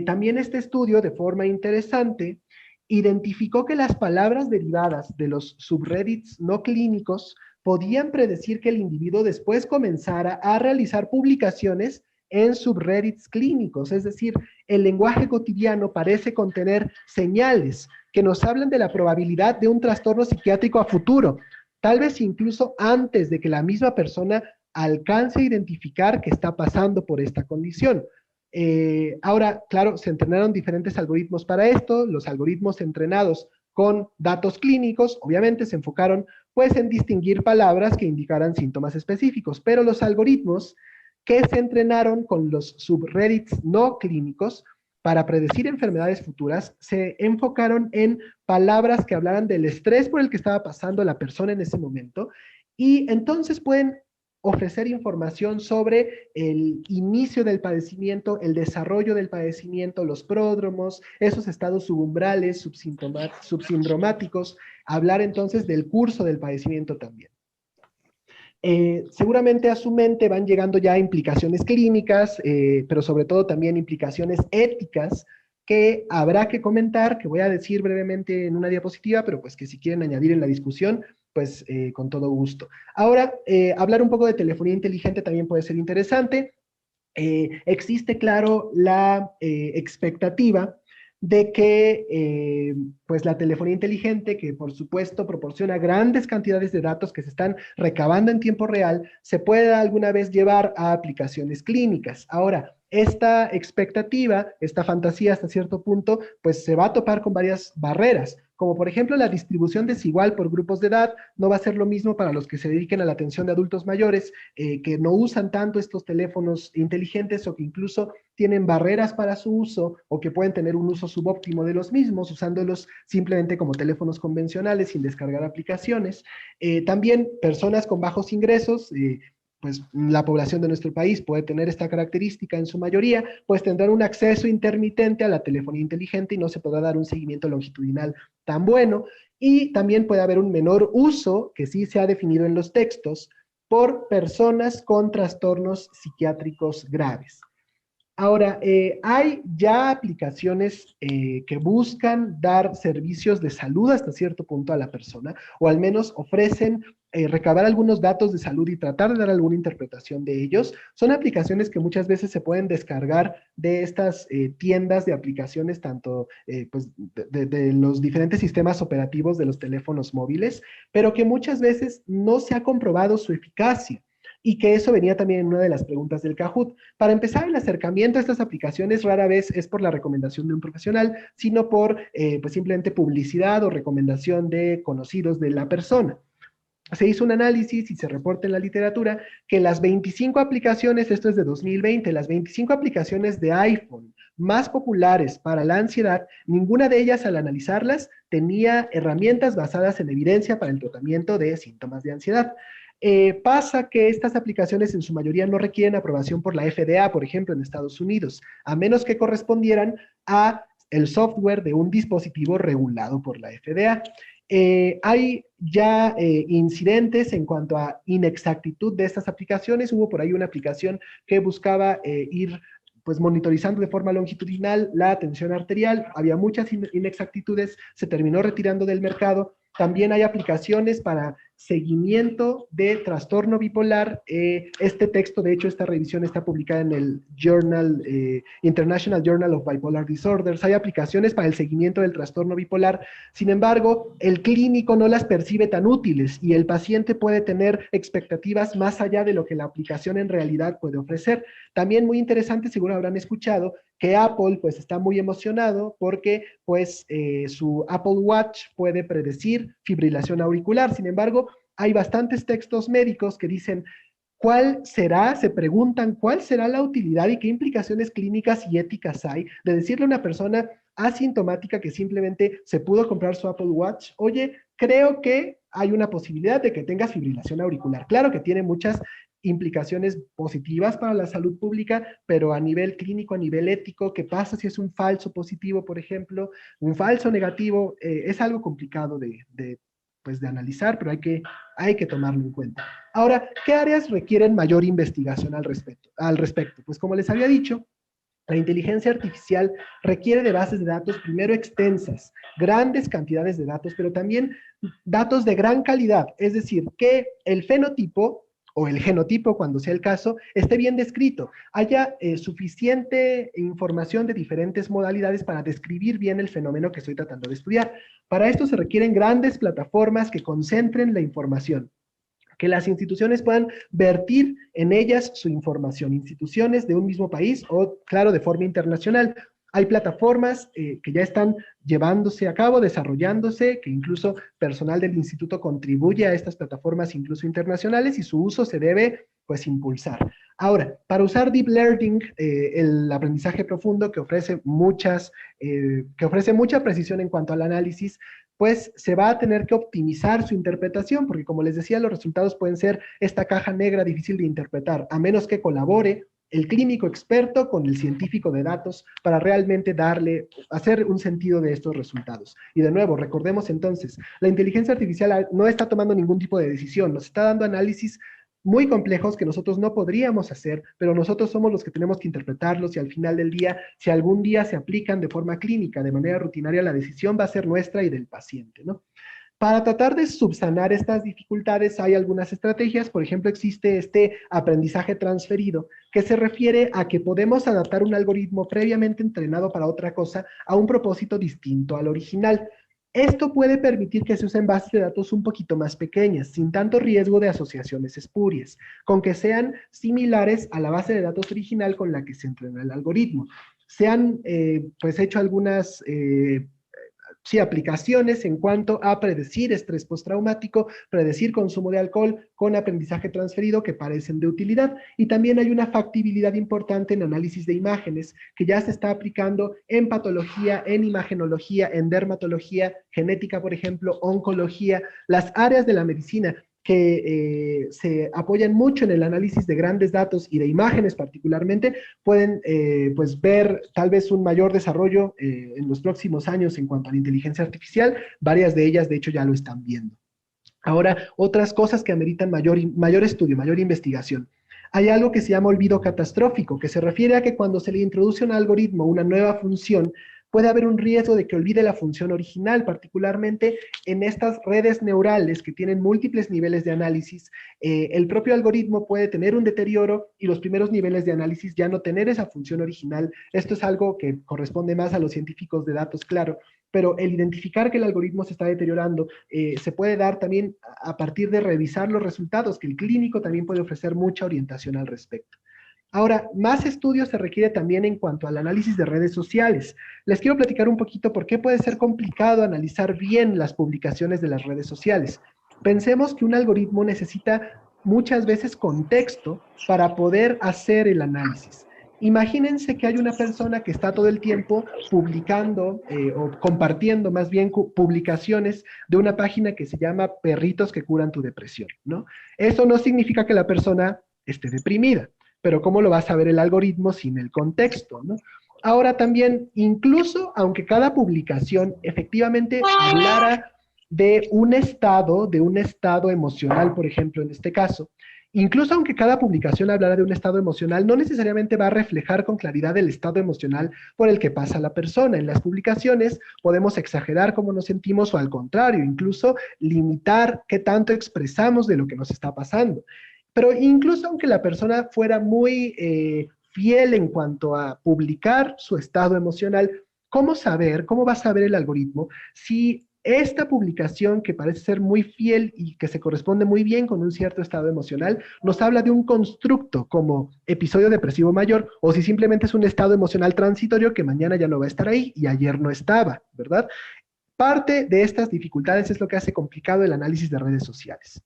también este estudio, de forma interesante, identificó que las palabras derivadas de los subreddits no clínicos podían predecir que el individuo después comenzara a realizar publicaciones en subreddits clínicos, es decir, el lenguaje cotidiano parece contener señales que nos hablan de la probabilidad de un trastorno psiquiátrico a futuro, tal vez incluso antes de que la misma persona alcance a identificar que está pasando por esta condición. Ahora, claro, se entrenaron diferentes algoritmos para esto, los algoritmos entrenados con datos clínicos, obviamente se enfocaron pues en distinguir palabras que indicaran síntomas específicos, pero los algoritmos que se entrenaron con los subreddits no clínicos para predecir enfermedades futuras se enfocaron en palabras que hablaran del estrés por el que estaba pasando la persona en ese momento y entonces pueden ofrecer información sobre el inicio del padecimiento, el desarrollo del padecimiento, los pródromos, esos estados subumbrales, subsindromáticos, hablar entonces del curso del padecimiento también. Seguramente a su mente van llegando ya implicaciones clínicas, pero sobre todo también implicaciones éticas que habrá que comentar, que voy a decir brevemente en una diapositiva, pero pues que si quieren añadir en la discusión, pues con todo gusto. Ahora, hablar un poco de telefonía inteligente también puede ser interesante. Existe, claro, la expectativa de que pues la telefonía inteligente, que por supuesto proporciona grandes cantidades de datos que se están recabando en tiempo real, se pueda alguna vez llevar a aplicaciones clínicas. Ahora, esta expectativa, esta fantasía hasta cierto punto, pues se va a topar con varias barreras, como por ejemplo la distribución desigual por grupos de edad. No va a ser lo mismo para los que se dediquen a la atención de adultos mayores, que no usan tanto estos teléfonos inteligentes o que incluso tienen barreras para su uso o que pueden tener un uso subóptimo de los mismos, usándolos simplemente como teléfonos convencionales sin descargar aplicaciones. También personas con bajos ingresos, pues la población de nuestro país puede tener esta característica en su mayoría, pues tendrán un acceso intermitente a la telefonía inteligente y no se podrá dar un seguimiento longitudinal tan bueno. Y también puede haber un menor uso, que sí se ha definido en los textos, por personas con trastornos psiquiátricos graves. Ahora, hay ya aplicaciones que buscan dar servicios de salud hasta cierto punto a la persona, o al menos ofrecen recabar algunos datos de salud y tratar de dar alguna interpretación de ellos. Son aplicaciones que muchas veces se pueden descargar de estas tiendas de aplicaciones, tanto pues de los diferentes sistemas operativos de los teléfonos móviles, pero que muchas veces no se ha comprobado su eficacia. Y que eso venía también en una de las preguntas del Kahoot. Para empezar, el acercamiento a estas aplicaciones rara vez es por la recomendación de un profesional, sino por pues simplemente publicidad o recomendación de conocidos de la persona. Se hizo un análisis y se reporta en la literatura que las 25 aplicaciones, esto es de 2020, las 25 aplicaciones de iPhone más populares para la ansiedad, ninguna de ellas al analizarlas tenía herramientas basadas en evidencia para el tratamiento de síntomas de ansiedad. Pasa que estas aplicaciones en su mayoría no requieren aprobación por la FDA, por ejemplo, en Estados Unidos, a menos que correspondieran a el software de un dispositivo regulado por la FDA. Hay ya incidentes en cuanto a inexactitud de estas aplicaciones. Hubo por ahí una aplicación que buscaba ir pues monitorizando de forma longitudinal la tensión arterial. Había muchas inexactitudes, se terminó retirando del mercado. También hay aplicaciones para seguimiento de trastorno bipolar. Este texto, de hecho, esta revisión está publicada en el Journal, International Journal of Bipolar Disorders. Hay aplicaciones para el seguimiento del trastorno bipolar. Sin embargo, el clínico no las percibe tan útiles y el paciente puede tener expectativas más allá de lo que la aplicación en realidad puede ofrecer. También muy interesante, seguro habrán escuchado, que Apple pues está muy emocionado porque pues su Apple Watch puede predecir fibrilación auricular. Sin embargo, hay bastantes textos médicos que dicen cuál será, se preguntan cuál será la utilidad y qué implicaciones clínicas y éticas hay de decirle a una persona asintomática que simplemente se pudo comprar su Apple Watch, oye, creo que hay una posibilidad de que tengas fibrilación auricular. Claro que tiene muchas implicaciones positivas para la salud pública, pero a nivel clínico, a nivel ético, ¿qué pasa si es un falso positivo, por ejemplo, un falso negativo? Es algo complicado pues de analizar, pero hay que tomarlo en cuenta. Ahora, ¿qué áreas requieren mayor investigación al respecto? Pues como les había dicho, la inteligencia artificial requiere de bases de datos primero extensas, grandes cantidades de datos, pero también datos de gran calidad, es decir, que el fenotipo o el genotipo, cuando sea el caso, esté bien descrito, haya suficiente información de diferentes modalidades para describir bien el fenómeno que estoy tratando de estudiar. Para esto se requieren grandes plataformas que concentren la información, que las instituciones puedan vertir en ellas su información, instituciones de un mismo país o, claro, de forma internacional. Hay plataformas que ya están llevándose a cabo, desarrollándose, que incluso personal del instituto contribuye a estas plataformas incluso internacionales y su uso se debe pues impulsar. Ahora, para usar Deep Learning, el aprendizaje profundo que ofrece mucha precisión en cuanto al análisis, pues se va a tener que optimizar su interpretación, porque como les decía, los resultados pueden ser esta caja negra difícil de interpretar, a menos que colabore el clínico experto con el científico de datos para realmente hacer un sentido de estos resultados. Y de nuevo, recordemos entonces, la inteligencia artificial no está tomando ningún tipo de decisión, nos está dando análisis muy complejos que nosotros no podríamos hacer, pero nosotros somos los que tenemos que interpretarlos y al final del día, si algún día se aplican de forma clínica, de manera rutinaria, la decisión va a ser nuestra y del paciente, ¿no? Para tratar de subsanar estas dificultades hay algunas estrategias. Por ejemplo, existe este aprendizaje transferido, que se refiere a que podemos adaptar un algoritmo previamente entrenado para otra cosa a un propósito distinto al original. Esto puede permitir que se usen bases de datos un poquito más pequeñas, sin tanto riesgo de asociaciones espurias, con que sean similares a la base de datos original con la que se entrenó el algoritmo. Se han pues hecho algunas aplicaciones en cuanto a predecir estrés postraumático, predecir consumo de alcohol con aprendizaje transferido que parecen de utilidad. Y también hay una factibilidad importante en análisis de imágenes que ya se está aplicando en patología, en imagenología, en dermatología, genética, por ejemplo, oncología, las áreas de la medicina que se apoyan mucho en el análisis de grandes datos y de imágenes particularmente, pueden pues ver tal vez un mayor desarrollo en los próximos años en cuanto a la inteligencia artificial. Varias de ellas, de hecho, ya lo están viendo. Ahora, otras cosas que ameritan mayor estudio, mayor investigación. Hay algo que se llama olvido catastrófico, que se refiere a que cuando se le introduce a un algoritmo una nueva función, puede haber un riesgo de que olvide la función original, particularmente en estas redes neurales que tienen múltiples niveles de análisis. El propio algoritmo puede tener un deterioro y los primeros niveles de análisis ya no tener esa función original. Esto es algo que corresponde más a los científicos de datos, claro, pero el identificar que el algoritmo se está deteriorando se puede dar también a partir de revisar los resultados, que el clínico también puede ofrecer mucha orientación al respecto. Ahora, más estudios se requiere también en cuanto al análisis de redes sociales. Les quiero platicar un poquito por qué puede ser complicado analizar bien las publicaciones de las redes sociales. Pensemos que un algoritmo necesita muchas veces contexto para poder hacer el análisis. Imagínense que hay una persona que está todo el tiempo publicando o compartiendo más bien publicaciones de una página que se llama Perritos que curan tu depresión, ¿no? Eso no significa que la persona esté deprimida, pero ¿cómo lo va a saber el algoritmo sin el contexto, ¿no? Ahora también, incluso aunque cada publicación efectivamente hablara de un estado emocional, por ejemplo, en este caso, incluso aunque cada publicación hablara de un estado emocional, no necesariamente va a reflejar con claridad el estado emocional por el que pasa la persona. En las publicaciones podemos exagerar cómo nos sentimos o al contrario, incluso limitar qué tanto expresamos de lo que nos está pasando. Pero incluso aunque la persona fuera muy fiel en cuanto a publicar su estado emocional, ¿cómo saber, cómo va a saber el algoritmo si esta publicación que parece ser muy fiel y que se corresponde muy bien con un cierto estado emocional, nos habla de un constructo como episodio depresivo mayor, o si simplemente es un estado emocional transitorio que mañana ya no va a estar ahí y ayer no estaba, ¿verdad? Parte de estas dificultades es lo que hace complicado el análisis de redes sociales.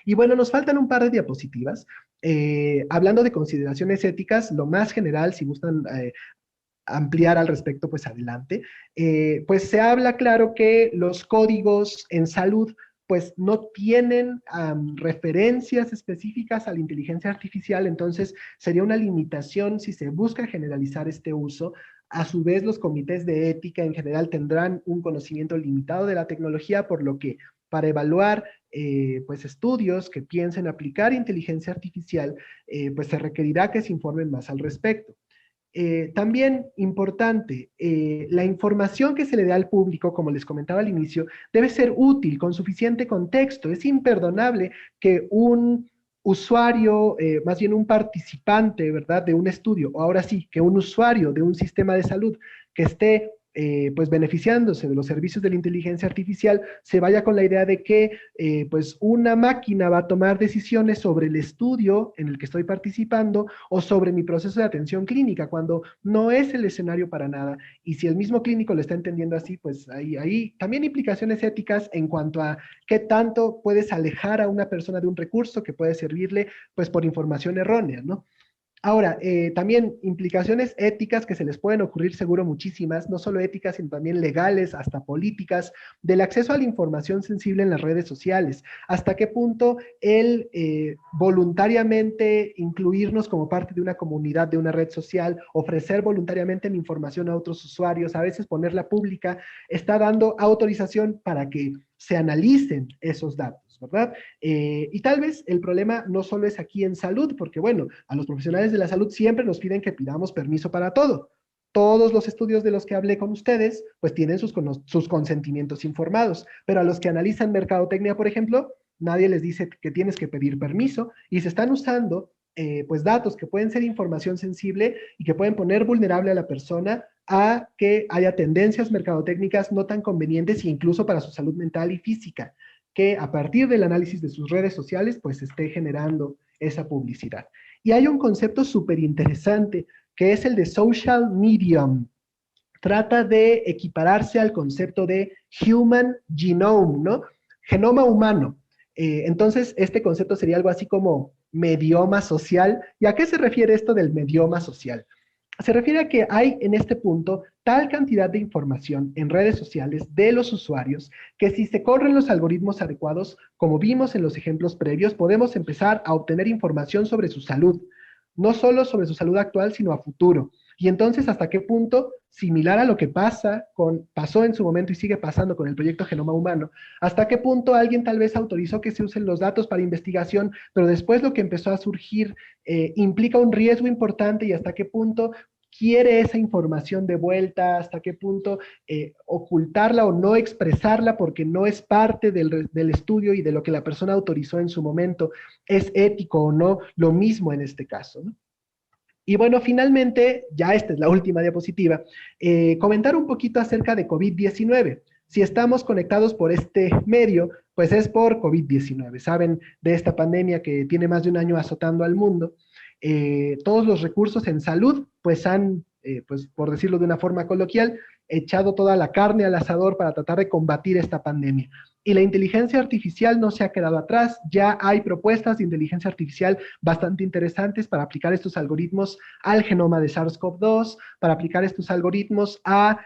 Y bueno, nos faltan un par de diapositivas. Hablando de consideraciones éticas, lo más general, si gustan ampliar al respecto, pues adelante. Pues se habla claro que los códigos en salud pues no tienen referencias específicas a la inteligencia artificial, entonces sería una limitación si se busca generalizar este uso. A su vez, los comités de ética en general tendrán un conocimiento limitado de la tecnología, por lo que para evaluar pues estudios que piensen aplicar inteligencia artificial, pues se requerirá que se informen más al respecto. También importante, la información que se le da al público, como les comentaba al inicio, debe ser útil, con suficiente contexto. Es imperdonable que un usuario, más bien un participante, ¿verdad?, de un estudio, o ahora sí, que un usuario de un sistema de salud que esté pues beneficiándose de los servicios de la inteligencia artificial, se vaya con la idea de que pues una máquina va a tomar decisiones sobre el estudio en el que estoy participando o sobre mi proceso de atención clínica, cuando no es el escenario para nada. Y si el mismo clínico lo está entendiendo así, pues ahí también implicaciones éticas en cuanto a qué tanto puedes alejar a una persona de un recurso que puede servirle pues por información errónea, ¿no? Ahora, también implicaciones éticas que se les pueden ocurrir seguro muchísimas, no solo éticas, sino también legales, hasta políticas, del acceso a la información sensible en las redes sociales. Hasta qué punto el voluntariamente incluirnos como parte de una comunidad, de una red social, ofrecer voluntariamente la información a otros usuarios, a veces ponerla pública, está dando autorización para que se analicen esos datos, ¿verdad? Y tal vez el problema no solo es aquí en salud, porque bueno, a los profesionales de la salud siempre nos piden que pidamos permiso para todo. Todos los estudios de los que hablé con ustedes, pues tienen sus consentimientos informados, pero a los que analizan mercadotecnia, por ejemplo, nadie les dice que tienes que pedir permiso y se están usando pues datos que pueden ser información sensible y que pueden poner vulnerable a la persona a que haya tendencias mercadotécnicas no tan convenientes e incluso para su salud mental y física, que a partir del análisis de sus redes sociales, pues esté generando esa publicidad. Y hay un concepto súper interesante que es el de social medium. Trata de equipararse al concepto de human genome, ¿no? Genoma humano. Entonces, este concepto sería algo así como medioma social. ¿Y a qué se refiere esto del medioma social? Se refiere a que hay en este punto tal cantidad de información en redes sociales de los usuarios que si se corren los algoritmos adecuados, como vimos en los ejemplos previos, podemos empezar a obtener información sobre su salud, no solo sobre su salud actual, sino a futuro. Y entonces, ¿hasta qué punto, similar a lo que pasó en su momento y sigue pasando con el proyecto Genoma Humano, hasta qué punto alguien tal vez autorizó que se usen los datos para investigación, pero después lo que empezó a surgir implica un riesgo importante y hasta qué punto quiere esa información de vuelta, hasta qué punto ocultarla o no expresarla porque no es parte del estudio y de lo que la persona autorizó en su momento, es ético o no, lo mismo en este caso, ¿no? Y bueno, finalmente, ya esta es la última diapositiva, comentar un poquito acerca de COVID-19. Si estamos conectados por este medio, pues es por COVID-19. Saben de esta pandemia que tiene más de un año azotando al mundo. Todos los recursos en salud, pues han, pues por decirlo de una forma coloquial, echado toda la carne al asador para tratar de combatir esta pandemia. Y la inteligencia artificial no se ha quedado atrás, ya hay propuestas de inteligencia artificial bastante interesantes para aplicar estos algoritmos al genoma de SARS-CoV-2, para aplicar estos algoritmos a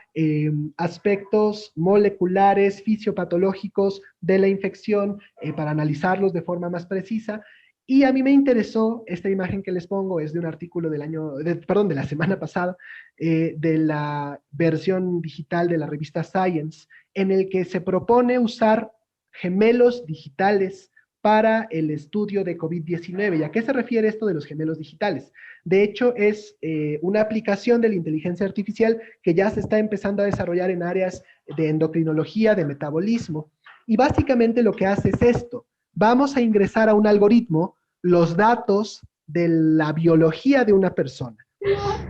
aspectos moleculares, fisiopatológicos de la infección, para analizarlos de forma más precisa. Y a mí me interesó, esta imagen que les pongo es de un artículo de la semana pasada, de la versión digital de la revista Science, en el que se propone usar gemelos digitales para el estudio de COVID-19. ¿Y a qué se refiere esto de los gemelos digitales? De hecho, es una aplicación de la inteligencia artificial que ya se está empezando a desarrollar en áreas de endocrinología, de metabolismo. Y básicamente lo que hace es esto. Vamos a ingresar a un algoritmo los datos de la biología de una persona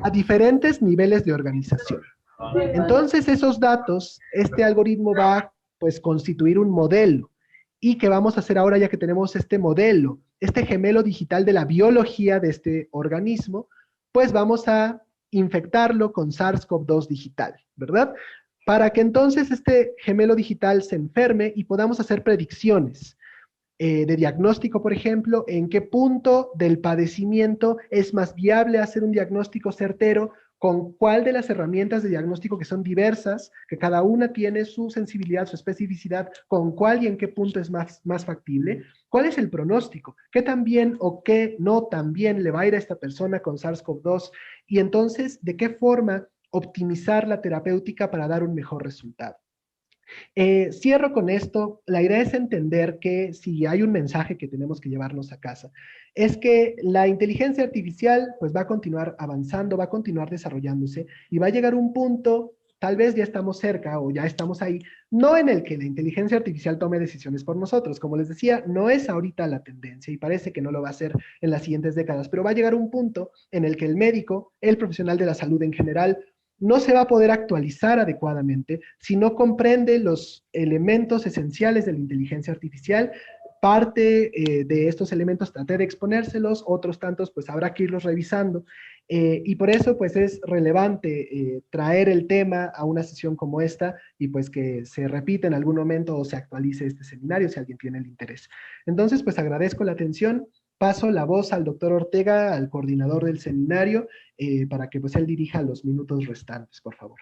a diferentes niveles de organización. Entonces, esos datos, este algoritmo va a pues, constituir un modelo. ¿Y qué vamos a hacer ahora ya que tenemos este modelo, este gemelo digital de la biología de este organismo? Pues vamos a infectarlo con SARS-CoV-2 digital, ¿verdad? Para que entonces este gemelo digital se enferme y podamos hacer predicciones de diagnóstico, por ejemplo, en qué punto del padecimiento es más viable hacer un diagnóstico certero, con cuál de las herramientas de diagnóstico que son diversas, que cada una tiene su sensibilidad, su especificidad, con cuál y en qué punto es más factible, cuál es el pronóstico, qué tan bien o qué no tan bien le va a ir a esta persona con SARS-CoV-2, y entonces, de qué forma optimizar la terapéutica para dar un mejor resultado. Cierro con esto. La idea es entender que si hay un mensaje que tenemos que llevarnos a casa, es que la inteligencia artificial pues va a continuar avanzando, va a continuar desarrollándose y va a llegar un punto, tal vez ya estamos cerca o ya estamos ahí, no en el que la inteligencia artificial tome decisiones por nosotros. Como les decía, no es ahorita la tendencia y parece que no lo va a ser en las siguientes décadas, pero va a llegar un punto en el que el médico, el profesional de la salud en general, no se va a poder actualizar adecuadamente si no comprende los elementos esenciales de la inteligencia artificial. Parte de estos elementos traté de exponérselos, otros tantos pues habrá que irlos revisando. Y por eso pues es relevante traer el tema a una sesión como esta y pues que se repita en algún momento o se actualice este seminario si alguien tiene el interés. Entonces pues agradezco la atención. Paso la voz al doctor Ortega, al coordinador del seminario, para que pues él dirija los minutos restantes, por favor.